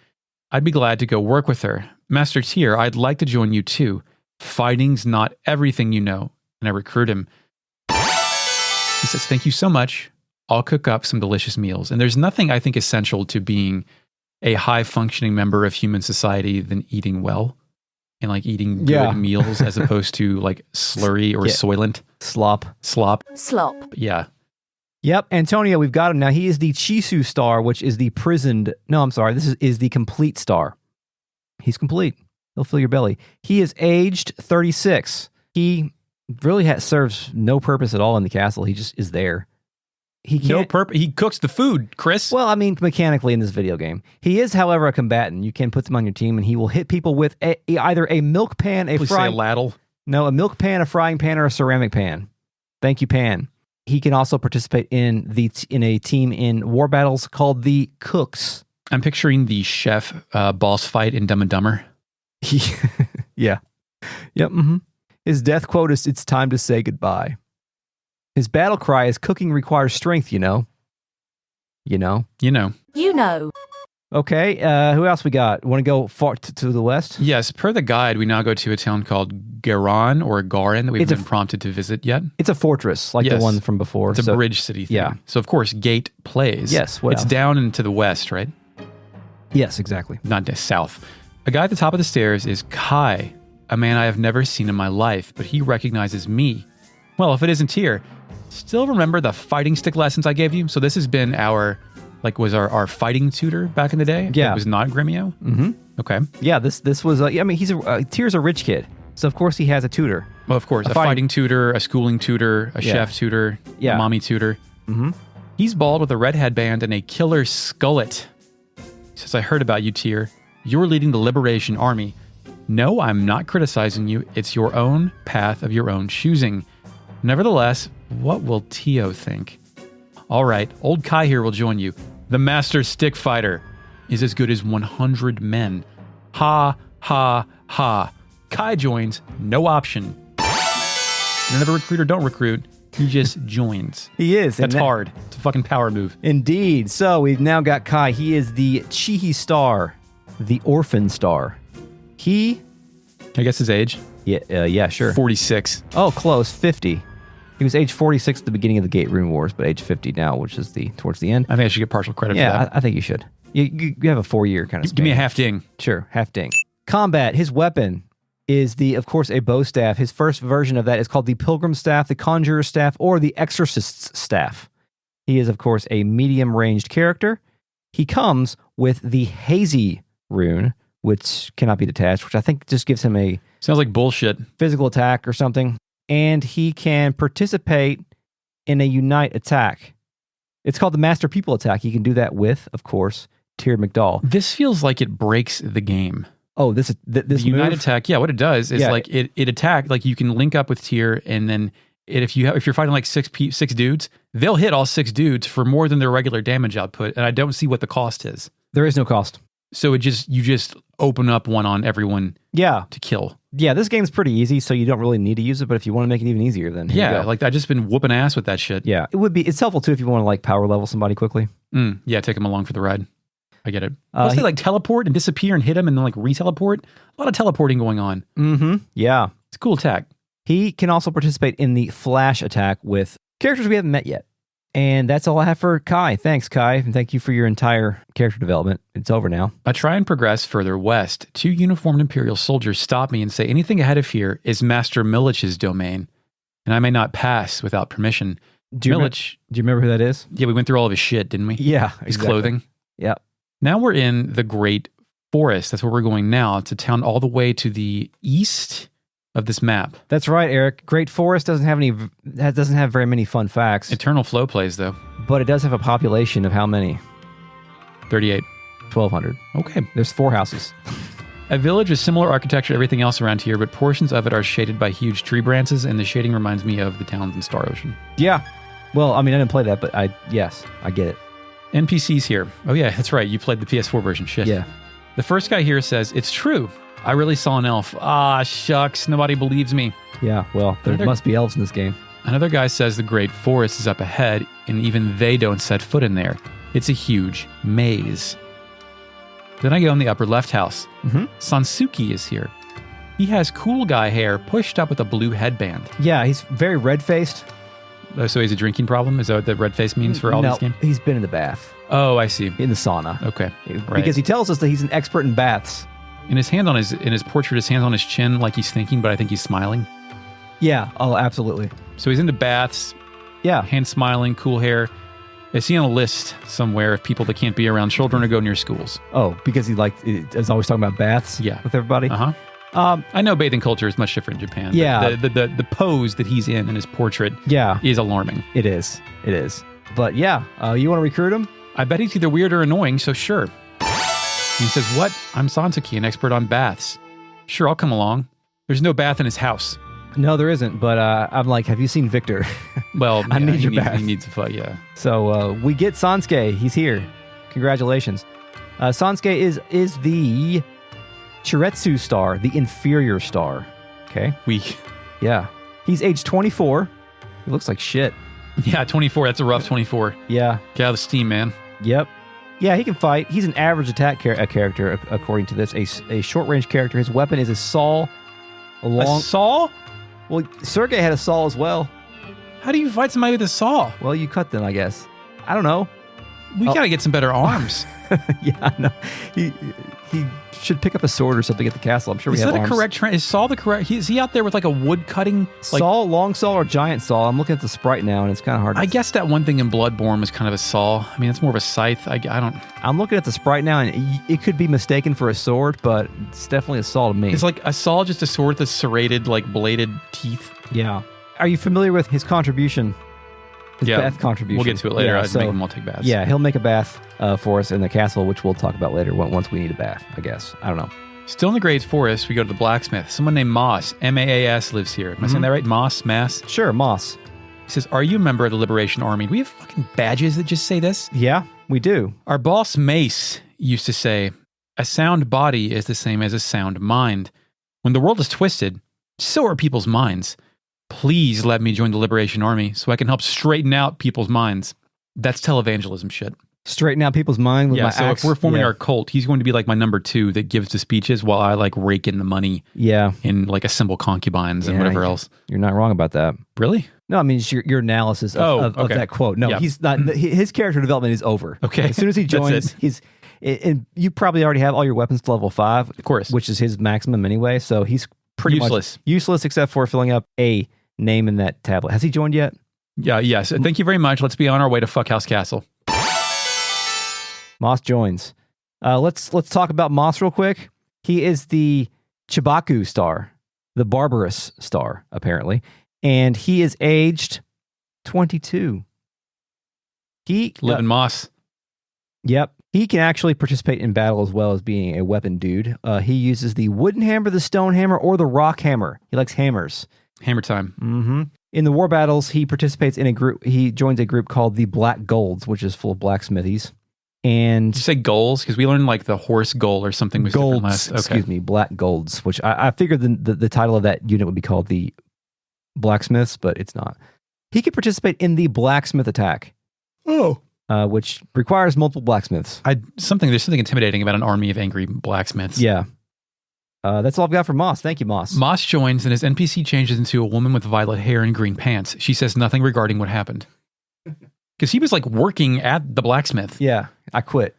I'd be glad to go work with her. Master Tyr, I'd like to join you too. Fighting's not everything, you know. And I recruit him. He says, thank you so much. I'll cook up some delicious meals. And there's nothing I think essential to being a high-functioning member of human society than eating well and like eating good meals as opposed to like slurry or soylent. Slop. Yeah. Yep, Antonio, we've got him. Now, he is the Chisu star, which is the prisoned... No, I'm sorry. This is the complete star. He's complete. He'll fill your belly. He is aged 36. He really serves no purpose at all in the castle. He just is there. He can't... No purpose. He cooks the food, Chris. Well, I mean, mechanically in this video game. He is, however, a combatant. You can put him on your team, and he will hit people with either a milk pan, Please say a ladle. No, a milk pan, a frying pan, or a ceramic pan. Thank you, pan. He can also participate in a team in war battles called the Cooks. I'm picturing the chef boss fight in Dumb and Dumber. Yeah. Yep. Mm-hmm. His death quote is, "It's time to say goodbye." His battle cry is, "Cooking requires strength, you know." You know. Okay, who else we got? Want to go far to the west? Yes, per the guide, we now go to a town called Geron or Garin that we've been prompted to visit yet. It's a fortress, like the one from before. It's a bridge city thing. Yeah. So, of course, Gate plays. Yes, it's down and to the west, right? Yes, exactly. Not south. A guy at the top of the stairs is Kai, a man I have never seen in my life, but he recognizes me. Well, if it isn't here, still remember the fighting stick lessons I gave you? So this has been our fighting tutor back in the day? Yeah. It was not Grimio? Mm-hmm. Okay. Yeah, this was, I mean, Tyr's a rich kid, so of course he has a tutor. Well, of course. A fighting tutor, a schooling tutor, a chef tutor, a mommy tutor. Mm-hmm. He's bald with a red headband and a killer skullet. He says, I heard about you, Tyr. You're leading the Liberation Army. No, I'm not criticizing you. It's your own path of your own choosing. Nevertheless, what will Tio think? All right, old Kai here will join you. The master stick fighter is as good as 100 men. Ha, ha, ha. Kai joins, no option. Never recruit or don't recruit. He just joins. He is. That's hard. It's a fucking power move. Indeed. So we've now got Kai. He is the Chihi star, the orphan star. He, I guess his age? yeah, sure. 46. Oh, close. 50. He was age 46 at the beginning of the Gate Rune Wars, but age 50 now, which is towards the end. I think I should get partial credit for Yeah, that. I think you should. You have a 4-year kind of span. Give me a half ding. Sure, half ding. Combat, his weapon is of course, a bow staff. His first version of that is called the Pilgrim Staff, the Conjurer's Staff, or the Exorcist's Staff. He is, of course, a medium-ranged character. He comes with the Hazy rune, which cannot be detached, which I think just gives him a Sounds like bullshit. physical attack or something. And he can participate in a Unite attack. It's called the Master People attack. He can do that with, of course, Tyr McDowell. This feels like it breaks the game. Oh, this The Unite attack, yeah, what it does is like it attack, like you can link up with Tyr, and then if you're fighting like six dudes, they'll hit all 6 dudes for more than their regular damage output, and I don't see what the cost is. There is no cost. So you just open up one on everyone Yeah. to kill. Yeah, this game's pretty easy, so you don't really need to use it, but if you want to make it even easier, then here you Yeah, go. like I've just been whooping ass with that shit. Yeah, it's helpful too if you want to like power level somebody quickly. Yeah, take them along for the ride. I get it. Uh, Plus they like teleport and disappear and hit them and then like re-teleport. A lot of teleporting going on. Mm-hmm. Yeah. It's a cool attack. He can also participate in the flash attack with characters we haven't met yet. And that's all I have for Kai. Thanks, Kai, and thank you for your entire character development. It's over now. I try and progress further west. 2 uniformed Imperial soldiers stop me and say anything ahead of here is Master Milich's domain, and I may not pass without permission. Do you remember who that is? Yeah, we went through all of his shit, didn't we? Yeah. His exactly. clothing. Yeah. Now we're in the Great Forest. That's where we're going now. It's a town all the way to the east of this map. That's right, Eric. Great Forest doesn't have very many fun facts, Eternal Flow plays, though. but it does have a population of how many? 38. 1,200. Okay. There's 4 houses. A village with similar architecture to everything else around here, but portions of it are shaded by huge tree branches, and the shading reminds me of the towns in Star Ocean. Yeah. Well, I mean, I didn't play that, but yes, I get it. NPCs here. Oh yeah, that's right. You played the PS4 version. Shit. Yeah. The first guy here says, "It's true. I really saw an elf." Ah, shucks. Nobody believes me. Yeah, well, there must be elves in this game. Another guy says the Great Forest is up ahead, and even they don't set foot in there. It's a huge maze. Then I go in the upper left house. Sansuki is here. He has cool guy hair pushed up with a blue headband. Yeah, he's very red-faced. Oh, so he's a drinking problem? Is that what the red face means for all these games? He's been in the bath, Oh, I see. in the sauna. Okay. Because he tells us that he's an expert in baths. In his portrait, his hand's on his chin like he's thinking, but I think he's smiling. Yeah, oh, absolutely. So he's into baths, Yeah, hand smiling, cool hair. Is he on a list somewhere of people that can't be around children or go near schools? oh, because he is always talking about baths Yeah. with everybody. Uh-huh. I know bathing culture is much different in Japan. but Yeah. The pose that he's in his portrait Yeah, is alarming. it is. It is. But yeah, you want to recruit him? I bet he's either weird or annoying, so sure. And he says, "What? I'm Sansuki, an expert on baths. Sure, I'll come along." There's no bath in his house. No, there isn't. But I'm like, have you seen Victor? Well, I need your he bath. He needs a fight, yeah. So we get Sansuke. He's here. Congratulations. Sansuke is the Chiretsu star, the inferior star. Okay. Weak. Yeah. He's age 24. He looks like shit. Yeah, 24. That's a rough 24. Yeah. Get out of the steam, man. Yep. Yeah, he can fight. He's an average attack character, according to this. A short-range character. His weapon is a saw. A saw? Well, Sergei had a saw as well. How do you fight somebody with a saw? Well, you cut them, I guess. I don't know. We gotta get some better arms. Yeah, no. He should pick up a sword or something at the castle. I'm sure we Is have that a arms. correct Is saw the correct? Is he out there with like a wood cutting? Like, Saw, long saw, or giant saw? I'm looking at the sprite now, and it's kind of hard. I guess that one thing in Bloodborne was kind of a saw. I mean, it's more of a scythe. I don't. I'm looking at the sprite now, and it could be mistaken for a sword, but it's definitely a saw to me. Is like a saw just a sword with a serrated, like bladed teeth? Yeah. Are you familiar with his contribution? His Yeah, bath contribution. We'll get to it later. Yeah, I'd make them all take baths. Yeah, he'll make a bath for us in the castle, which we'll talk about later once we need a bath, I guess. I don't know. Still in the Great Forest, we go to the blacksmith. Someone named Moss, M-A-A-S, lives here. Am I saying that right? Moss? Sure, Moss. He says, "Are you a member of the Liberation Army?" Do we have fucking badges that just say this? Yeah, we do. Our boss, Mace, used to say, "A sound body is the same as a sound mind. When the world is twisted, so are people's minds. Please let me join the Liberation Army so I can help straighten out people's minds. That's televangelism shit. Straighten out people's mind with my so axe. if we're forming our cult, he's going to be like my number 2 that gives the speeches while I like rake in the money and like assemble concubines and whatever else. You're not wrong about that. Really? No, I mean, it's your analysis of that quote. No, he's not. His character development is over. Okay. As soon as he joins, and you probably already have all your weapons to level 5, of course, which is his maximum anyway. So he's pretty much useless except for filling up a name in that tablet. Has he joined yet? Yeah. Yes. Thank you very much. Let's be on our way to Fuckhouse Castle. Moss joins. Let's talk about Moss real quick. He is the Chibaku star, the Barbarous star, apparently. And he is aged 22. He live in Moss. Yep. He can actually participate in battle as well as being a weapon dude. He uses the wooden hammer, the stone hammer, or the rock hammer. He likes hammers. Hammer time. Mm-hmm. In the war battles, he participates in a group. He joins a group called the Black Golds, which is full of blacksmithies. And did you say goals? Because we learned like the horse goal or something was different last. Okay. Excuse me, Black Golds, which I figured the title of that unit would be called the Blacksmiths, but it's not. He can participate in the Blacksmith attack. Oh. Which requires multiple blacksmiths. There's something intimidating about an army of angry blacksmiths. Yeah. That's all I've got for Moss. Thank you, Moss. Moss joins and his NPC changes into a woman with violet hair and green pants. She says nothing regarding what happened. Because he was like working at the blacksmith. Yeah, I quit.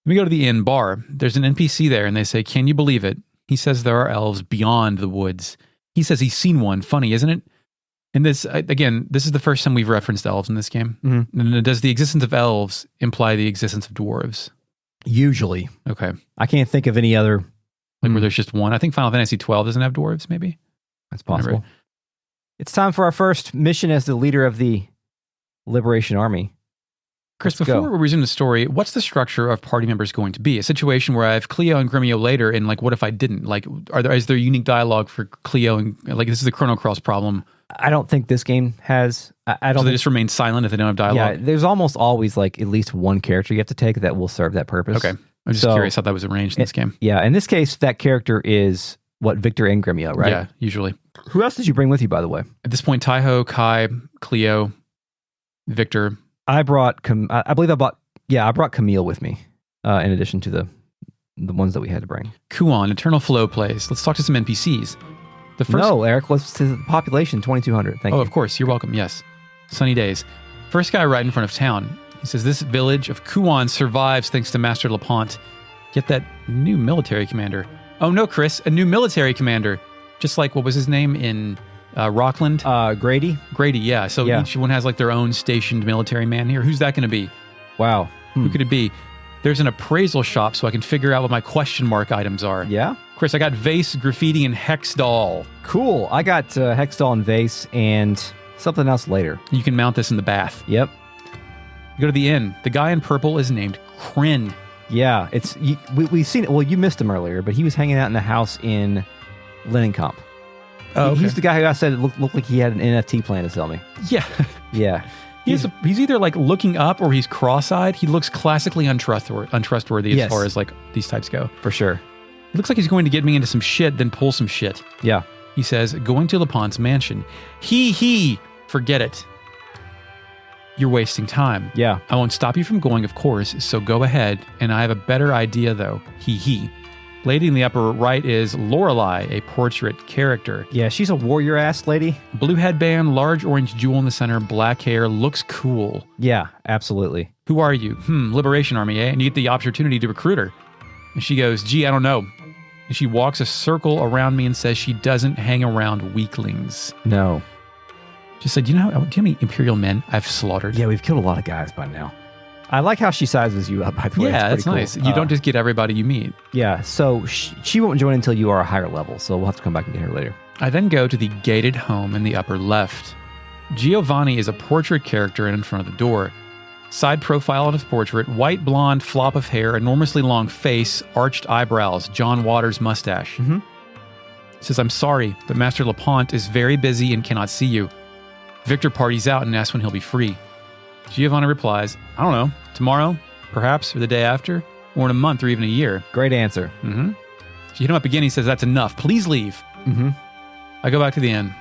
We go to the inn bar. There's an NPC there and they say, "Can you believe it?" He says there are elves beyond the woods. He says he's seen one. Funny, isn't it? And this, again, this is the first time we've referenced elves in this game. Mm-hmm. And does the existence of elves imply the existence of dwarves? Usually. Okay. I can't think of any other. Where there's just one. I think Final Fantasy 12 doesn't have dwarves, maybe? That's possible. It's time for our first mission as the leader of the Liberation Army. Chris, before we resume the story, what's the structure of party members going to be? A situation where I have Cleo and Gremio later, and like, what if I didn't? Like, is there unique dialogue for Cleo and like this is the Chrono Cross problem? I don't think this game has. I don't. So they just remain silent if they don't have dialogue. Yeah, there's almost always like at least one character you have to take that will serve that purpose. Okay, I'm just curious how that was arranged in this game. Yeah, in this case, that character is Victor and Gremio, right? Yeah, usually. Who else did you bring with you, by the way? At this point, Taiho, Kai, Cleo, Victor. I brought. I believe I brought Camille with me, in addition to the ones that we had to bring. Kuon, Eternal Flow plays. Let's talk to some NPCs. No, Eric, let's to the population, 2,200. Thank you. Oh, of course. You're welcome. Yes. Sunny days. First guy right in front of town. He says, this village of Kuon survives thanks to Master Lepant. Get that new military commander. Oh, no, Chris. A new military commander. Just like, what was his name in Rockland? Grady? Grady, yeah. So each one has like their own stationed military man here. Who's that going to be? Wow. Who could it be? There's an appraisal shop so I can figure out what my question mark items are. Yeah? Chris, I got vase, graffiti, and hexdoll. Cool. I got hexdoll and vase and something else later. You can mount this in the bath. Yep. You go to the inn. The guy in purple is named Kryn. Yeah, we've seen it. Well, you missed him earlier, but he was hanging out in the house in Linenkamp. Oh, okay. He's the guy who I said looked like he had an NFT plan to sell me. Yeah. Yeah. He's either like looking up or he's cross-eyed. He looks classically untrustworthy as far as like these types go. For sure. It looks like he's going to get me into some shit, then pull some shit. Yeah. He says, going to Lepant's mansion. Forget it. You're wasting time. Yeah. I won't stop you from going, of course, so go ahead. And I have a better idea, though. Lady in the upper right is Lorelei, a portrait character. Yeah, she's a warrior-ass lady. Blue headband, large orange jewel in the center, black hair, looks cool. Yeah, absolutely. Who are you? Liberation Army, eh? And you get the opportunity to recruit her. And she goes, gee, I don't know. And she walks a circle around me and says she doesn't hang around weaklings. No. She said, do you know how many Imperial men I've slaughtered? Yeah, we've killed a lot of guys by now. I like how she sizes you up, by the way. Yeah, that's cool. nice. You don't just get everybody you meet. Yeah, so she won't join until you are a higher level, so we'll have to come back and get her later. I then go to the gated home in the upper left. Giovanni is a portrait character in front of the door. Side profile on his portrait, white blonde flop of hair, enormously long face, arched eyebrows, John Waters mustache. Mm-hmm. Says, I'm sorry, but Master Lepant is very busy and cannot see you. Victor parties out and asks when he'll be free. Giovanni replies, I don't know, tomorrow, perhaps, or the day after, or in a month, or even a year. Great answer. Mm-hmm. So you hit him up again. He says, that's enough. Please leave. Mm-hmm. I go back to the inn.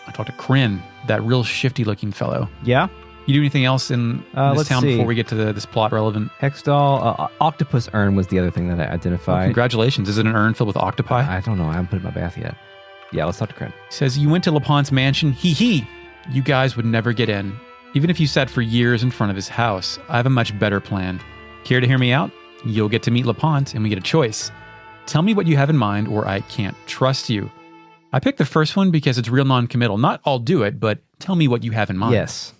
I talk to Kryn, that real shifty-looking fellow. Yeah? You do anything else in this let's town see. before we get to this plot relevant? Hexdoll, octopus urn was the other thing that I Well, identified. congratulations. Is it an urn filled with octopi? I don't know. I haven't put it in my bath yet. Yeah, let's talk to Kryn. He says, you went to Lepant's mansion. Hee. You guys would never get in. Even if you sat for years in front of his house, I have a much better plan. Care to hear me out? You'll get to meet Lepant and we get a choice. Tell me what you have in mind or I can't trust you. I picked the first one because it's real non-committal. Not I'll do it, but tell me what you have in mind. Yes.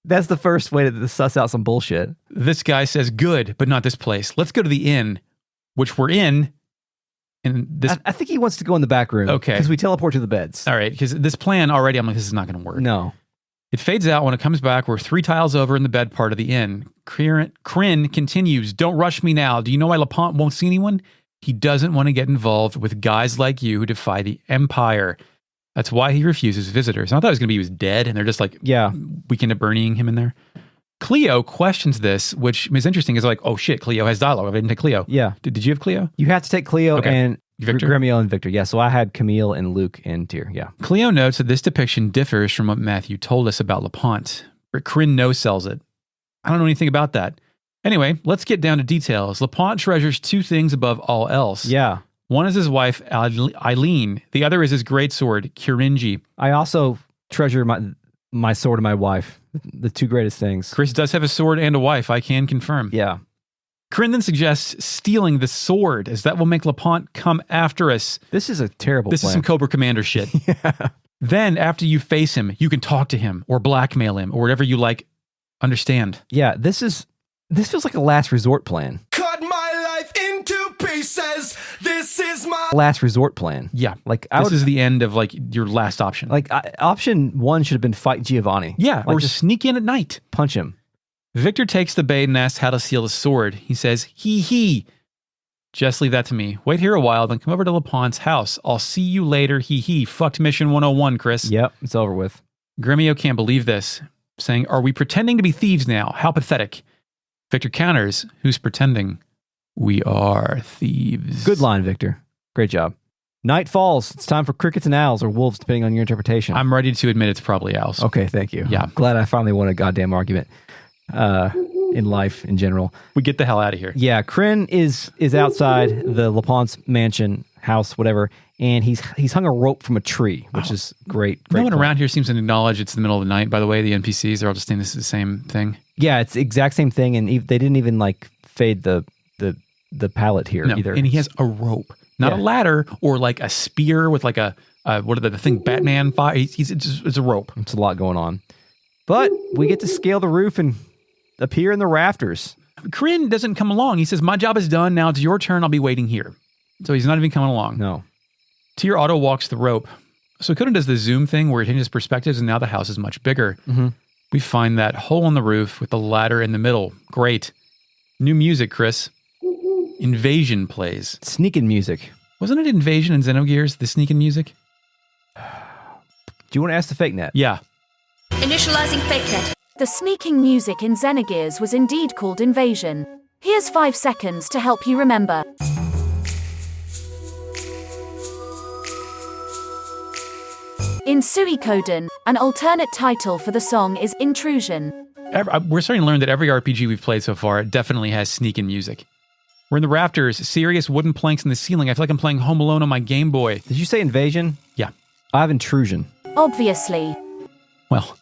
That's the first way to suss out some bullshit. This guy says, good, but not this place. Let's go to the inn, which we're in. And this, I think he wants to go in the back room. Okay. Because we teleport to the beds. all right, because this plan already, I'm like, this is not going to work. No. It fades out. When it comes back, we're 3 tiles over in the bed part of the inn. Kryn continues, don't rush me now. Do you know why Lepant won't see anyone? He doesn't want to get involved with guys like you who defy the Empire. That's why he refuses visitors. And I thought it was going to be he was dead, and they're just like, Yeah. Weekend at Bernieing him in there. Cleo questions this, which is interesting. Is like, oh shit, Cleo has dialogue. I didn't take Cleo. Yeah. Did you have Cleo? You have to take Cleo Okay. and Victor? Gremiel and Victor. Yeah, so I had Camille and Luke and Tyr. Yeah. Cleo notes that this depiction differs from what Matthew told us about Lepant, but Kryn no-sells it. I don't know anything about that. Anyway, let's get down to details. Lepant treasures 2 things above all else. Yeah. One is his wife, Eileen. The other is his greatsword, Kirinji. I also treasure my sword and my wife. The 2 greatest things. Chris does have a sword and a wife, I can confirm. Yeah. Kryn then suggests stealing the sword, as that will make Lepant come after us. This is a terrible This plan. is some Cobra Commander shit. Then, after you face him, you can talk to him, or blackmail him, or whatever you like. Understand. Yeah, this feels like a last resort plan. Cut my life into pieces. This is my Last resort plan. Yeah. Like This is the end of like your last option. option 1 should have been fight Giovanni. yeah, like or just sneak in at night. punch him. Victor takes the bait and asks how to steal the sword. He says, hee. Just leave that to me. Wait here a while, then come over to Lepant's house. I'll see you later, hee. Fucked mission 101, Chris. Yep, it's over with. Gremio can't believe this, saying, are we pretending to be thieves now? How pathetic. Victor counters, who's pretending? We are thieves. Good line, Victor. Great job. Night falls. It's time for crickets and owls, or wolves, depending on your interpretation. I'm ready to admit it's probably owls. Okay, thank you. Yeah. I'm glad I finally won a goddamn argument in life in general. We get the hell out of here. Yeah, Kryn is outside the Lepant's mansion, house, whatever, and he's hung a rope from a tree, which is great. No one plan. around here seems to acknowledge it's the middle of the night, by the way. The NPCs, they're all just saying this is the same thing. Yeah, it's the exact same thing, and they didn't even like fade the palette here No, either. and he has a rope, not a ladder or like a spear with like a what are the thing Batman fire? It's a rope. It's a lot going on, but we get to scale the roof and appear in the rafters. Kryn doesn't come along. He says, "My job is done. Now it's your turn. I'll be waiting here." So he's not even coming along. No. Tyr auto walks the rope. So Suikoden does the zoom thing where it changes perspectives, and now the house is much bigger. Mm-hmm. We find that hole in the roof with the ladder in the middle. Great. New music, Chris. Invasion plays. Sneaking music. Wasn't it Invasion in Xenogears, the sneaking music? Do you want to ask the fake net? Yeah. Initializing fake net. The sneaking music in Xenogears was indeed called Invasion. Here's 5 seconds to help you remember. In Suikoden, an alternate title for the song is Intrusion. We're starting to learn that every RPG we've played so far definitely has sneaking music. We're in the rafters, serious wooden planks in the ceiling. I feel like I'm playing Home Alone on my Game Boy. Did you say Invasion? Yeah. I have Intrusion. Obviously. Well,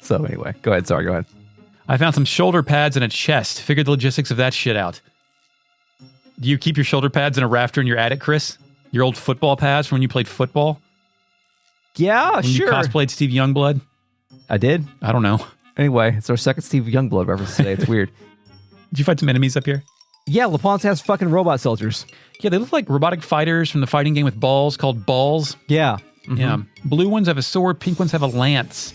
So anyway, go ahead. Sorry, go ahead. I found some shoulder pads and a chest. Figured the logistics of that shit out. Do you keep your shoulder pads in a rafter in your attic, Chris? Your old football pads from when you played football? Yeah, When sure. you cosplayed Steve Youngblood? I did. I don't know. Anyway, it's our second Steve Youngblood reference today. It's weird. Did you fight some enemies up here? Yeah, Lepant has fucking robot soldiers. Yeah, they look like robotic fighters from the fighting game with balls called Balls. Yeah. Yeah. Blue ones have a sword, pink ones have a lance.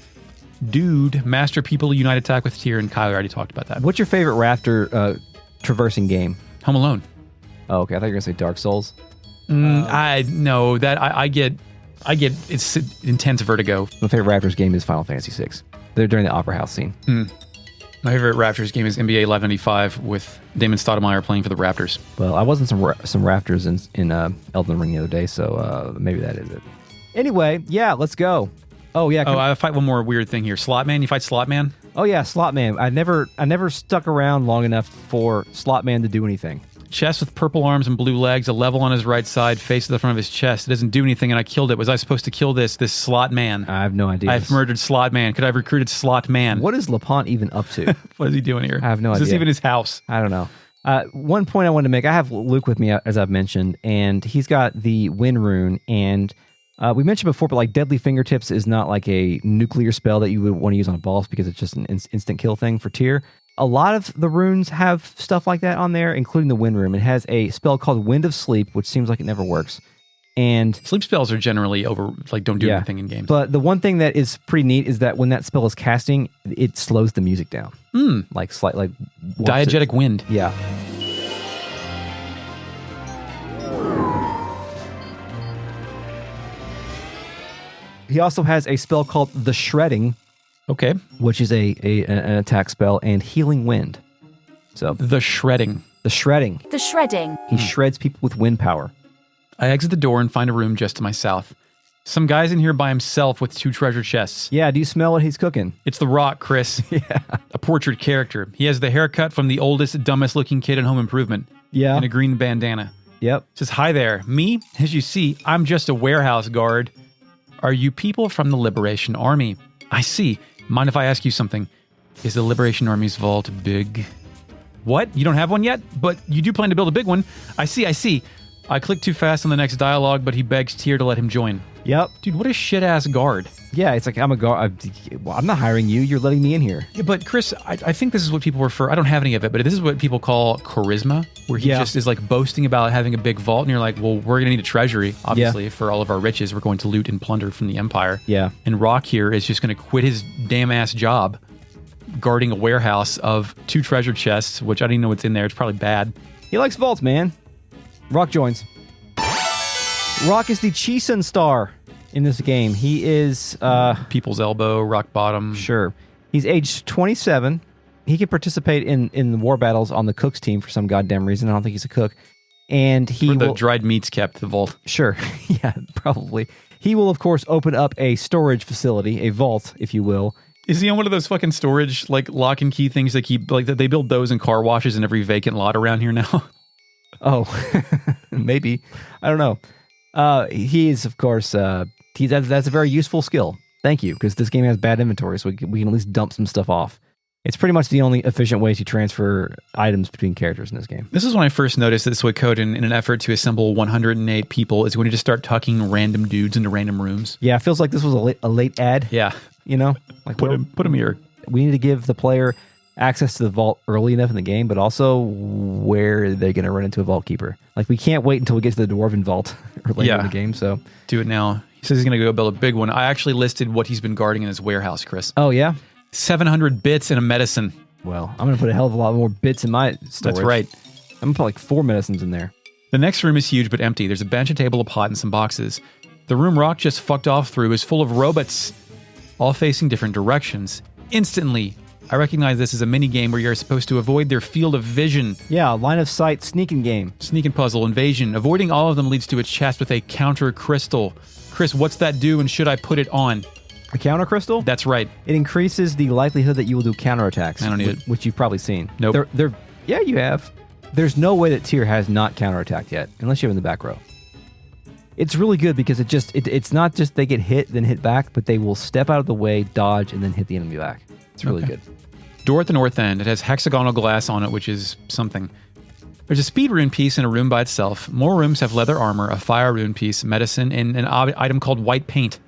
Dude, Master People Unite Attack with Tyr and Kyle. We already talked about that. What's your favorite rafter traversing game? Home Alone. Oh, okay. I thought you were going to say Dark Souls. I know that I get it's intense vertigo. My favorite Raptors game is Final Fantasy VI. They're during the Opera House scene. My favorite Raptors game is NBA Live 95 with Damon Stoudemire playing for the Raptors. Well, I wasn't some Raptors in Elden Ring the other day, so maybe that is it. Anyway, yeah, let's go. Oh yeah. I fight one more weird thing here. Slot Man. You fight Slot Man? Oh yeah, Slot Man. I never stuck around long enough for Slot Man to do anything. Chest with purple arms and blue legs, a level on his right side, face to the front of his chest. It doesn't do anything, and I killed it. Was I supposed to kill this Slot Man? I have no idea. I've murdered Slot Man. Could I have recruited Slot Man? What is Lepant even up to? What is he doing here? I have no idea. Is this even his house? I don't know. One point I wanted to make, I have Luke with me, as I've mentioned, and he's got the Wind Rune, and we mentioned before, but like Deadly Fingertips is not like a nuclear spell that you would want to use on a boss because it's just an instant kill thing for tier. A lot of the runes have stuff like that on there, including the Wind Rune. It has a spell called Wind of Sleep, which seems like it never works. And sleep spells are generally don't do anything in games. But the one thing that is pretty neat is that when that spell is casting, it slows the music down. Like diegetic wind. Yeah. He also has a spell called the Shredding. Okay. Which is an attack spell, and Healing Wind. So the Shredding. The Shredding. The Shredding. He shreds people with wind power. I exit the door and find a room just to my south. Some guy's in here by himself with 2 treasure chests. Yeah, do you smell what he's cooking? It's The Rock, Chris. Yeah. A portrait character. He has the haircut from the oldest, dumbest looking kid in Home Improvement. Yeah. And a green bandana. Yep. Says, hi there. Me? As you see, I'm just a warehouse guard. Are you people from the Liberation Army? I see. Mind if I ask you something? Is the Liberation Army's vault big? What? You don't have one yet? But you do plan to build a big one. I see. I click too fast on the next dialogue, but he begs Tyr to let him join. Yep. Dude, what a shit-ass guard. Yeah, it's like, I'm a guard. I'm not hiring you. You're letting me in here. Yeah, but Chris, I think this is what people refer, I don't have any of it, but this is what people call charisma, where he just is like boasting about having a big vault, and you're like, well, we're going to need a treasury, obviously, for all of our riches. We're going to loot and plunder from the Empire. Yeah. And Rock here is just going to quit his damn-ass job guarding a warehouse of 2 treasure chests, which I don't even know what's in there. It's probably bad. He likes vaults, man. Rock joins. Rock is the Chisun star in this game. He is People's Elbow, Rock Bottom. Sure. He's aged 27. He can participate in the war battles on the cook's team for some goddamn reason. I don't think he's a cook. And he the dried meats kept, the vault. Sure. Yeah, probably. He will, of course, open up a storage facility, a vault, if you will. Is he on one of those fucking storage, like, lock and key things they keep, like, they build those in car washes in every vacant lot around here now? Oh, maybe. I don't know. He is, of course, that's a very useful skill. Thank you, because this game has bad inventory, so we can at least dump some stuff off. It's pretty much the only efficient way to transfer items between characters in this game. This is when I first noticed that Suikoden, in an effort to assemble 108 people, is going to just start tucking random dudes into random rooms. Yeah, it feels like this was a late ad. Yeah. You know? Like put him here. We need to give the player access to the vault early enough in the game, but also where they're going to run into a vault keeper. Like, we can't wait until we get to the Dwarven Vault later in the game, so... Do it now. He says he's going to go build a big one. I actually listed what he's been guarding in his warehouse, Chris. Oh, yeah? 700 bits and a medicine. Well, I'm going to put a hell of a lot more bits in my storage. That's right. I'm going to put like 4 medicines in there. The next room is huge but empty. There's a bench, a table, a pot, and some boxes. The room Rock just fucked off through is full of robots, all facing different directions. Instantly, I recognize this as a mini-game where you're supposed to avoid their field of vision. Yeah, line of sight sneaking game. Sneak and puzzle, invasion. Avoiding all of them leads to a chest with a counter crystal. Chris, what's that do, and should I put it on? A counter crystal? That's right. It increases the likelihood that you will do counterattacks. I don't need it. Which you've probably seen. Nope. Yeah, you have. There's no way that Tyr has not counterattacked yet, unless you have in the back row. It's really good because it's not just they get hit, then hit back, but they will step out of the way, dodge, and then hit the enemy back. It's really good. Door at the north end. It has hexagonal glass on it, which is something. There's a speed rune piece in a room by itself. More rooms have leather armor, a fire rune piece, medicine, and an item called white paint.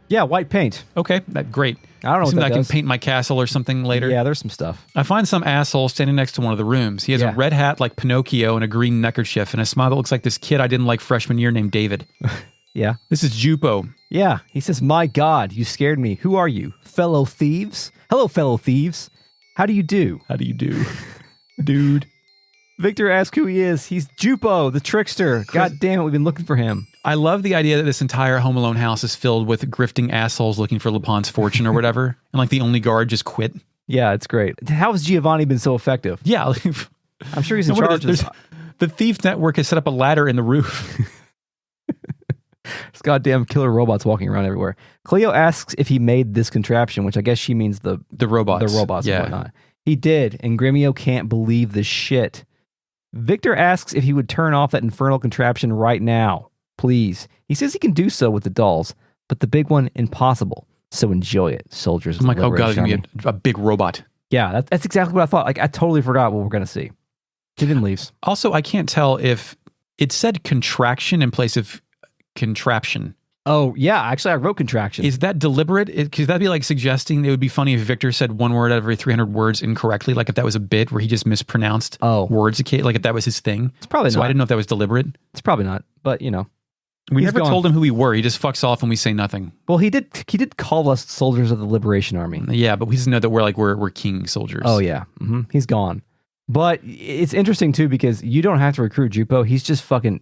Yeah, white paint. Okay, great. I don't know what that I can does. paint my castle or something later. Yeah, there's some stuff. I find some asshole standing next to one of the rooms. He has a red hat like Pinocchio and a green neckerchief and a smile that looks like this kid I didn't like freshman year named David. Yeah. This is Jupo. Yeah, he says, "My God, you scared me. Who are you? Fellow thieves? Hello, fellow thieves. How do you do?" How do you do? Dude. Victor asks who he is. He's Jupo, the trickster. God damn it, we've been looking for him. I love the idea that this entire Home Alone house is filled with grifting assholes looking for Lepant's fortune or whatever, and like the only guard just quit. Yeah, it's great. How has Giovanni been so effective? Yeah. I'm sure he's in charge of this. The Thieves Network has set up a ladder in the roof. There's goddamn killer robots walking around everywhere. Cleo asks if he made this contraption, which I guess she means the robots. The robots and whatnot. He did, and Gremio can't believe this shit. Victor asks if he would turn off that infernal contraption right now. Please. He says he can do so with the dolls, but the big one, impossible. So enjoy it, soldiers. I'm like, oh god, it's going to be a big robot. Yeah, that's exactly what I thought. Like, I totally forgot what we're going to see. He then leaves. Also, I can't tell if it said contraction in place of contraption. Oh, yeah. Actually, I wrote contraction. Is that deliberate? Could that be like suggesting it would be funny if Victor said one word out of every 300 words incorrectly? Like if that was a bit where he just mispronounced words, like if that was his thing? It's probably not. I didn't know if that was deliberate. It's probably not, but you know. We never told him who we were. He just fucks off and we say nothing. Well, he did call us soldiers of the Liberation Army. Yeah, but we just know that we're king soldiers. Oh, yeah. Mm-hmm. He's gone. But it's interesting, too, because you don't have to recruit Jupo. He's just fucking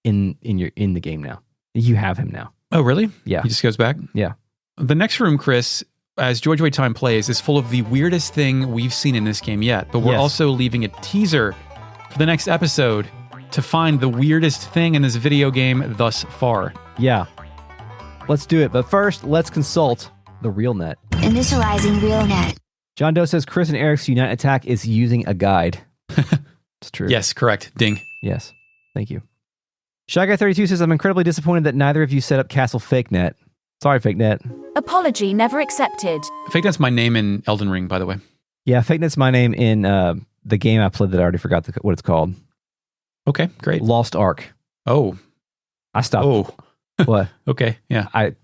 in the game now. You have him now. Oh, really? Yeah. He just goes back? Yeah. The next room, Chris, as George Way Time plays, is full of the weirdest thing we've seen in this game yet. But we're also leaving a teaser for the next episode to find the weirdest thing in this video game thus far. Yeah. Let's do it. But first, let's consult the RealNet. Initializing RealNet. John Doe says Chris and Eric's Unite attack is using a guide. It's true. Yes, correct. Ding. Yes. Thank you. Shy Guy 32 says, I'm incredibly disappointed that neither of you set up Castle FakeNet. Sorry, FakeNet. Apology never accepted. FakeNet's my name in Elden Ring, by the way. Yeah, FakeNet's my name in the game I played that I already forgot what it's called. Okay, great. Lost Ark. Oh. I stopped. Oh. What? Okay, yeah. I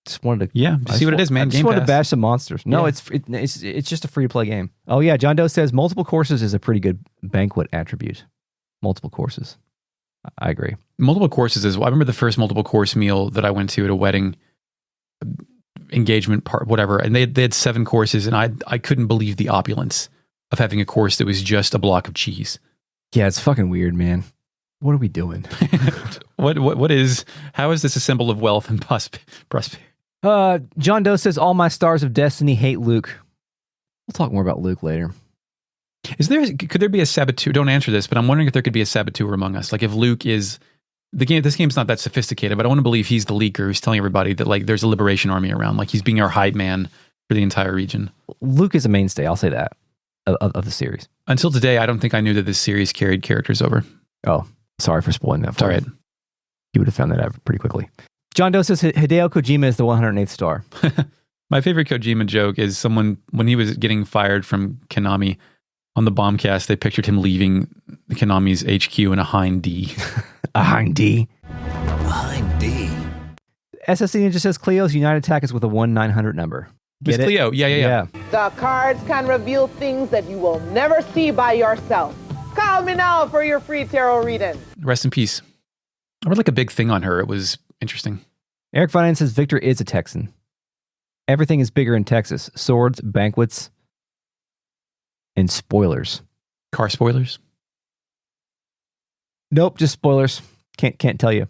just wanted to... Yeah, see what it is, man. I just wanted to bash some monsters. No, it's just a free-to-play game. Oh, yeah, John Doe says multiple courses is a pretty good banquet attribute. Multiple courses. I agree. Multiple courses is... I remember the first multiple course meal that I went to at a wedding engagement part, whatever, and they had 7 courses, and I couldn't believe the opulence of having a course that was just a block of cheese. Yeah, it's fucking weird, man. What are we doing? How is this a symbol of wealth and prosperity? John Doe says, all my stars of destiny hate Luke. We'll talk more about Luke later. Could there be a saboteur? Don't answer this, but I'm wondering if there could be a saboteur among us. Like if Luke is this game's not that sophisticated, but I want to believe he's the leaker who's telling everybody that like there's a liberation army around. Like he's being our hype man for the entire region. Luke is a mainstay. I'll say that of the series. Until today, I don't think I knew that this series carried characters over. Oh, sorry for spoiling that. It's all right. You would have found that out pretty quickly. John Doe says Hideo Kojima is the 108th star. My favorite Kojima joke is someone, when he was getting fired from Konami on the Bombcast, they pictured him leaving Konami's HQ in a Hind D. A Hind D? A Hind D. SSC Ninja says Cleo's United attack is with a 1-900 number. Miss Cleo, yeah. The cards can reveal things that you will never see by yourself. Call me now for your free tarot reading. Rest in peace. I read like a big thing on her. It was interesting. Eric Finance says Victor is a Texan. Everything is bigger in Texas. Swords, banquets, and spoilers. Car spoilers? Nope, just spoilers. Can't tell you.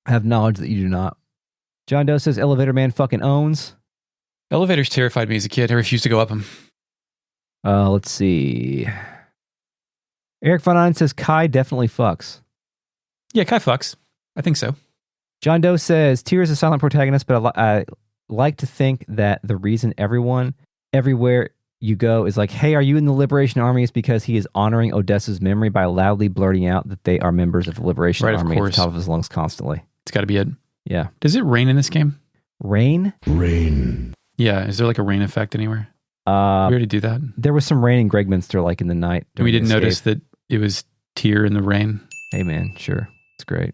I have knowledge that you do not. John Doe says Elevator Man fucking owns. Elevators terrified me as a kid. I refused to go up them. Let's see. Eric Finance says Kai definitely fucks. Yeah, Kai fucks. I think so. John Doe says Tyr is a silent protagonist, but I like to think that the reason everywhere you go is like, hey, are you in the Liberation Army? Is because he is honoring Odessa's memory by loudly blurting out that they are members of the Liberation Army at the top of his lungs constantly. It's got to be it. Yeah. Does it rain in this game? Rain? Rain. Yeah. Is there like a rain effect anywhere? We already do that. There was some rain in Gregminster like in the night. And we didn't notice that it was Tyr in the rain. Hey, man. Sure. It's great.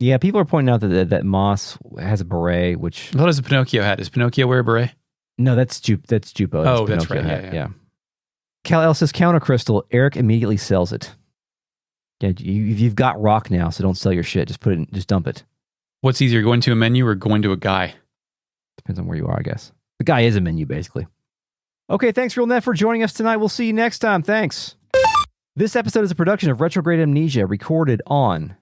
Yeah, people are pointing out that Moss has a beret, which... What does a Pinocchio hat? Does Pinocchio wear a beret? No, that's Jupo. Oh, that's right. Yeah. Cal says Counter Crystal. Eric immediately sells it. Yeah, you've got rock now, so don't sell your shit. Just dump it. What's easier, going to a menu or going to a guy? Depends on where you are, I guess. The guy is a menu, basically. Okay, thanks, RealNet, for joining us tonight. We'll see you next time. Thanks. This episode is a production of Retrograde Amnesia, recorded on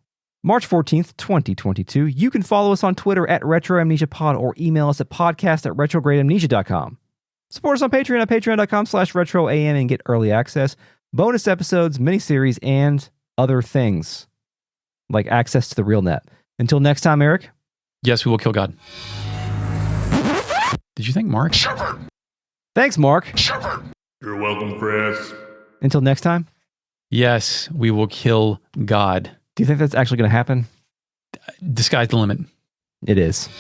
March 14th, 2022. You can follow us on Twitter at RetroAmnesiaPod or email us at podcast@retrogradeamnesia.com. Support us on Patreon at patreon.com/retroam and get early access, bonus episodes, miniseries, and other things like access to the real net. Until next time, Eric. Yes, we will kill God. Did you think Mark? Thanks, Mark. You're welcome, Chris. Until next time. Yes, we will kill God. Do you think that's actually going to happen? The sky's the limit. It is.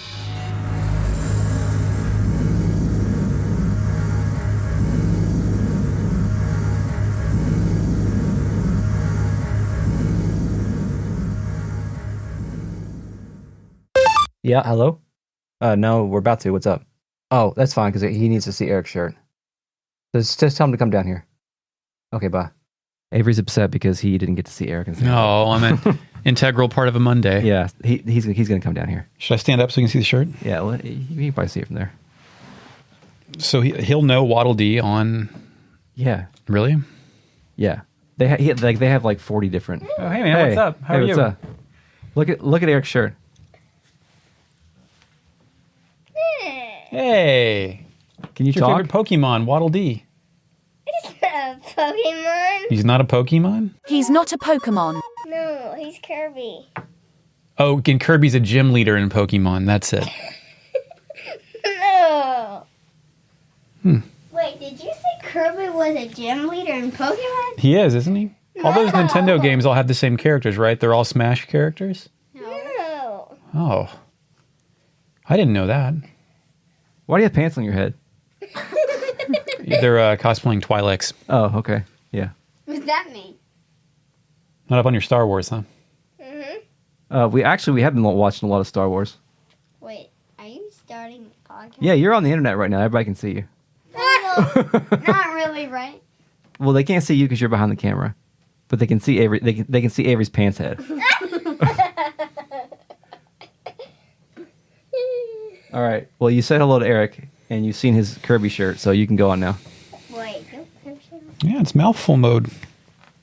Yeah, hello? No, we're about to. What's up? Oh, that's fine, because he needs to see Eric's shirt. Just tell him to come down here. Okay, bye. Avery's upset because he didn't get to see Eric. No, I'm an integral part of a Monday. Yeah, he's going to come down here. Should I stand up so you can see the shirt? Yeah, well, you can probably see it from there. So he'll know Waddle Dee on... Yeah. Really? Yeah. They have like 40 different... Oh, hey, man, what's up? How are you? What's up? Look at Eric's shirt. Hey. Can you What's your talk? favorite Pokemon, Waddle Dee? He's not a Pokemon. He's not a Pokemon? He's not a Pokemon. No, he's Kirby. Oh, and Kirby's a gym leader in Pokemon. That's it. No. Wait, did you say Kirby was a gym leader in Pokemon? He is, isn't he? No. All those Nintendo games all have the same characters, right? They're all Smash characters? No. Oh. I didn't know that. Why do you have pants on your head? They're cosplaying Twi'leks. Oh, okay. Yeah. What's that mean? Not up on your Star Wars, huh? Mm-hmm. We have been watching a lot of Star Wars. Wait, are you starting a podcast? Yeah, you're on the internet right now. Everybody can see you. Not really, right? Well, they can't see you because you're behind the camera, but they can see Avery. They can see Avery's pants head. All right. Well, you said hello to Eric, and you've seen his Kirby shirt, so you can go on now. Wait, Yeah, it's mouthful mode.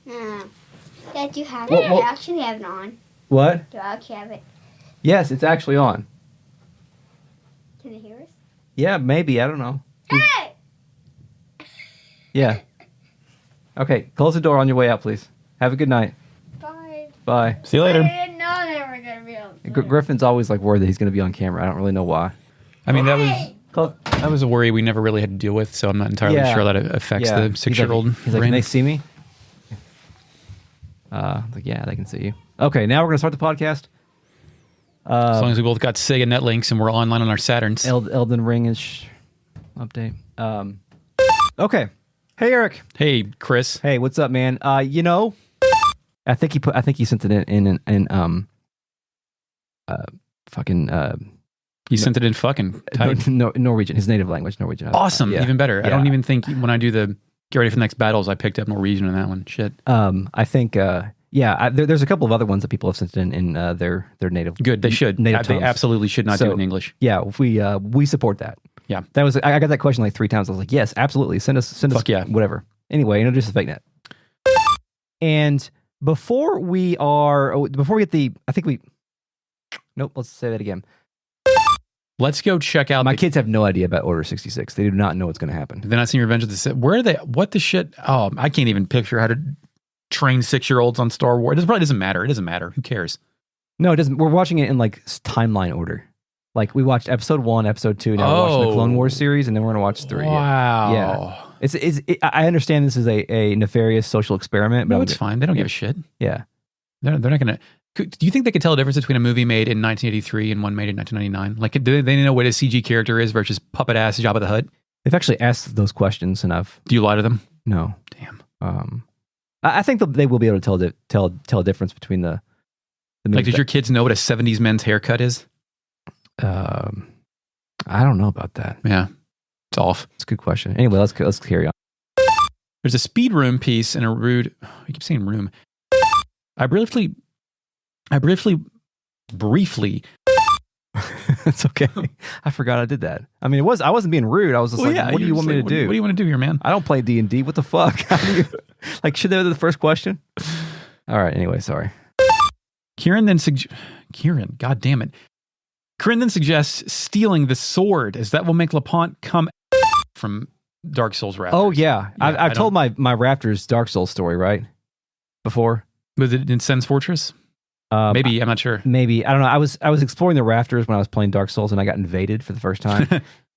Dad, do you have Well, it? Do you actually have it on? What? Do I actually have it? Yes, it's actually on. Can they hear us? Yeah, maybe. I don't know. Hey! Yeah. Okay, close the door on your way out, please. Have a good night. Bye. Bye. See you later. I didn't know they were going to be on. Griffin's always like worried that he's going to be on camera. I don't really know why. I mean, that was a worry we never really had to deal with, so I'm not entirely sure that it affects the 6-year-old He's like, can they see me? Like, yeah, they can see you. Okay, now we're going to start the podcast. As long as we both got Sega Netlinks and we're online on our Saturns. Elden Ring is update. Okay. Hey, Eric. Hey, Chris. Hey, what's up, man? I think he sent it in You sent it in fucking type. Norwegian, his native language, Norwegian. Awesome, Yeah. even better. Yeah. I don't even think when I do the get ready for the next battles, I picked up Norwegian in that one. Shit. I think, there's a couple of other ones that people have sent in their native. Good, they should. Native They tongues. absolutely should not do it in English. Yeah, we support that. Yeah, that was. I got that question like 3 times. I was like, yes, absolutely. Send us. Fuck yeah. Whatever. Anyway, introduce the fake net. And before we get the, nope. Let's say that again. Let's go check out. My kids have no idea about Order 66. They do not know what's going to happen. They're not seeing Revenge of the Sith. Where are they? What the shit? Oh, I can't even picture how to train 6-year-olds on Star Wars. It probably doesn't matter. It doesn't matter. Who cares? No, it doesn't. We're watching it in like timeline order. Like we watched episode 1, episode 2. Now we're watching the Clone Wars series, and then we're going to watch 3. Wow. Yeah. I understand this is a nefarious social experiment, but no, it's fine. They don't give a shit. Yeah. They're not going to. Do you think they could tell a difference between a movie made in 1983 and one made in 1999? Like, do they know what a CG character is versus puppet ass Jabba the Hutt? They've actually asked those questions, and Do you lie to them? No. Damn. I think they will be able to tell a difference between the like, did your kids know what a 70s men's haircut is? I don't know about that. Yeah, it's off. It's a good question. Anyway, let's carry on. There's a speed room piece and a rude. I keep saying room. I briefly. It's okay. I forgot I did that. I mean, I wasn't being rude. I was just what do you want me to do? What do you want to do here, man? I don't play D&D. What the fuck? Should that be the first question? All right. Anyway, sorry. Kieran, God damn it. Kieran then suggests stealing the sword, as that will make Lepant come from Dark Souls Raptors. Oh yeah, I've told my Raptors Dark Souls story, right? Before. Was it in Sen's Fortress? Maybe, I'm not sure. Maybe, I don't know. I was exploring the rafters when I was playing Dark Souls, and I got invaded for the first time.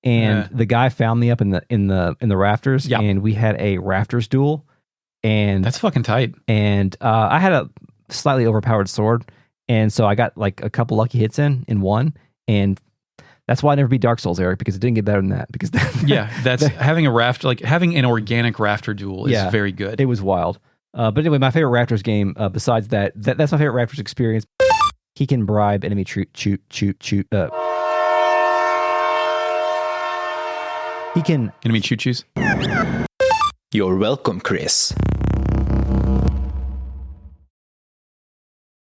And the guy found me up in the rafters, and we had a rafters duel. And that's fucking tight. And I had a slightly overpowered sword, and so I got like a couple lucky hits in one, and that's why I never beat Dark Souls, Eric, because it didn't get better than that. Because having having an organic rafter duel is very good. It was wild. But anyway, my favorite Raptors game, besides that's my favorite Raptors experience. He can bribe enemy He can enemy choo-choos. You're welcome, Chris.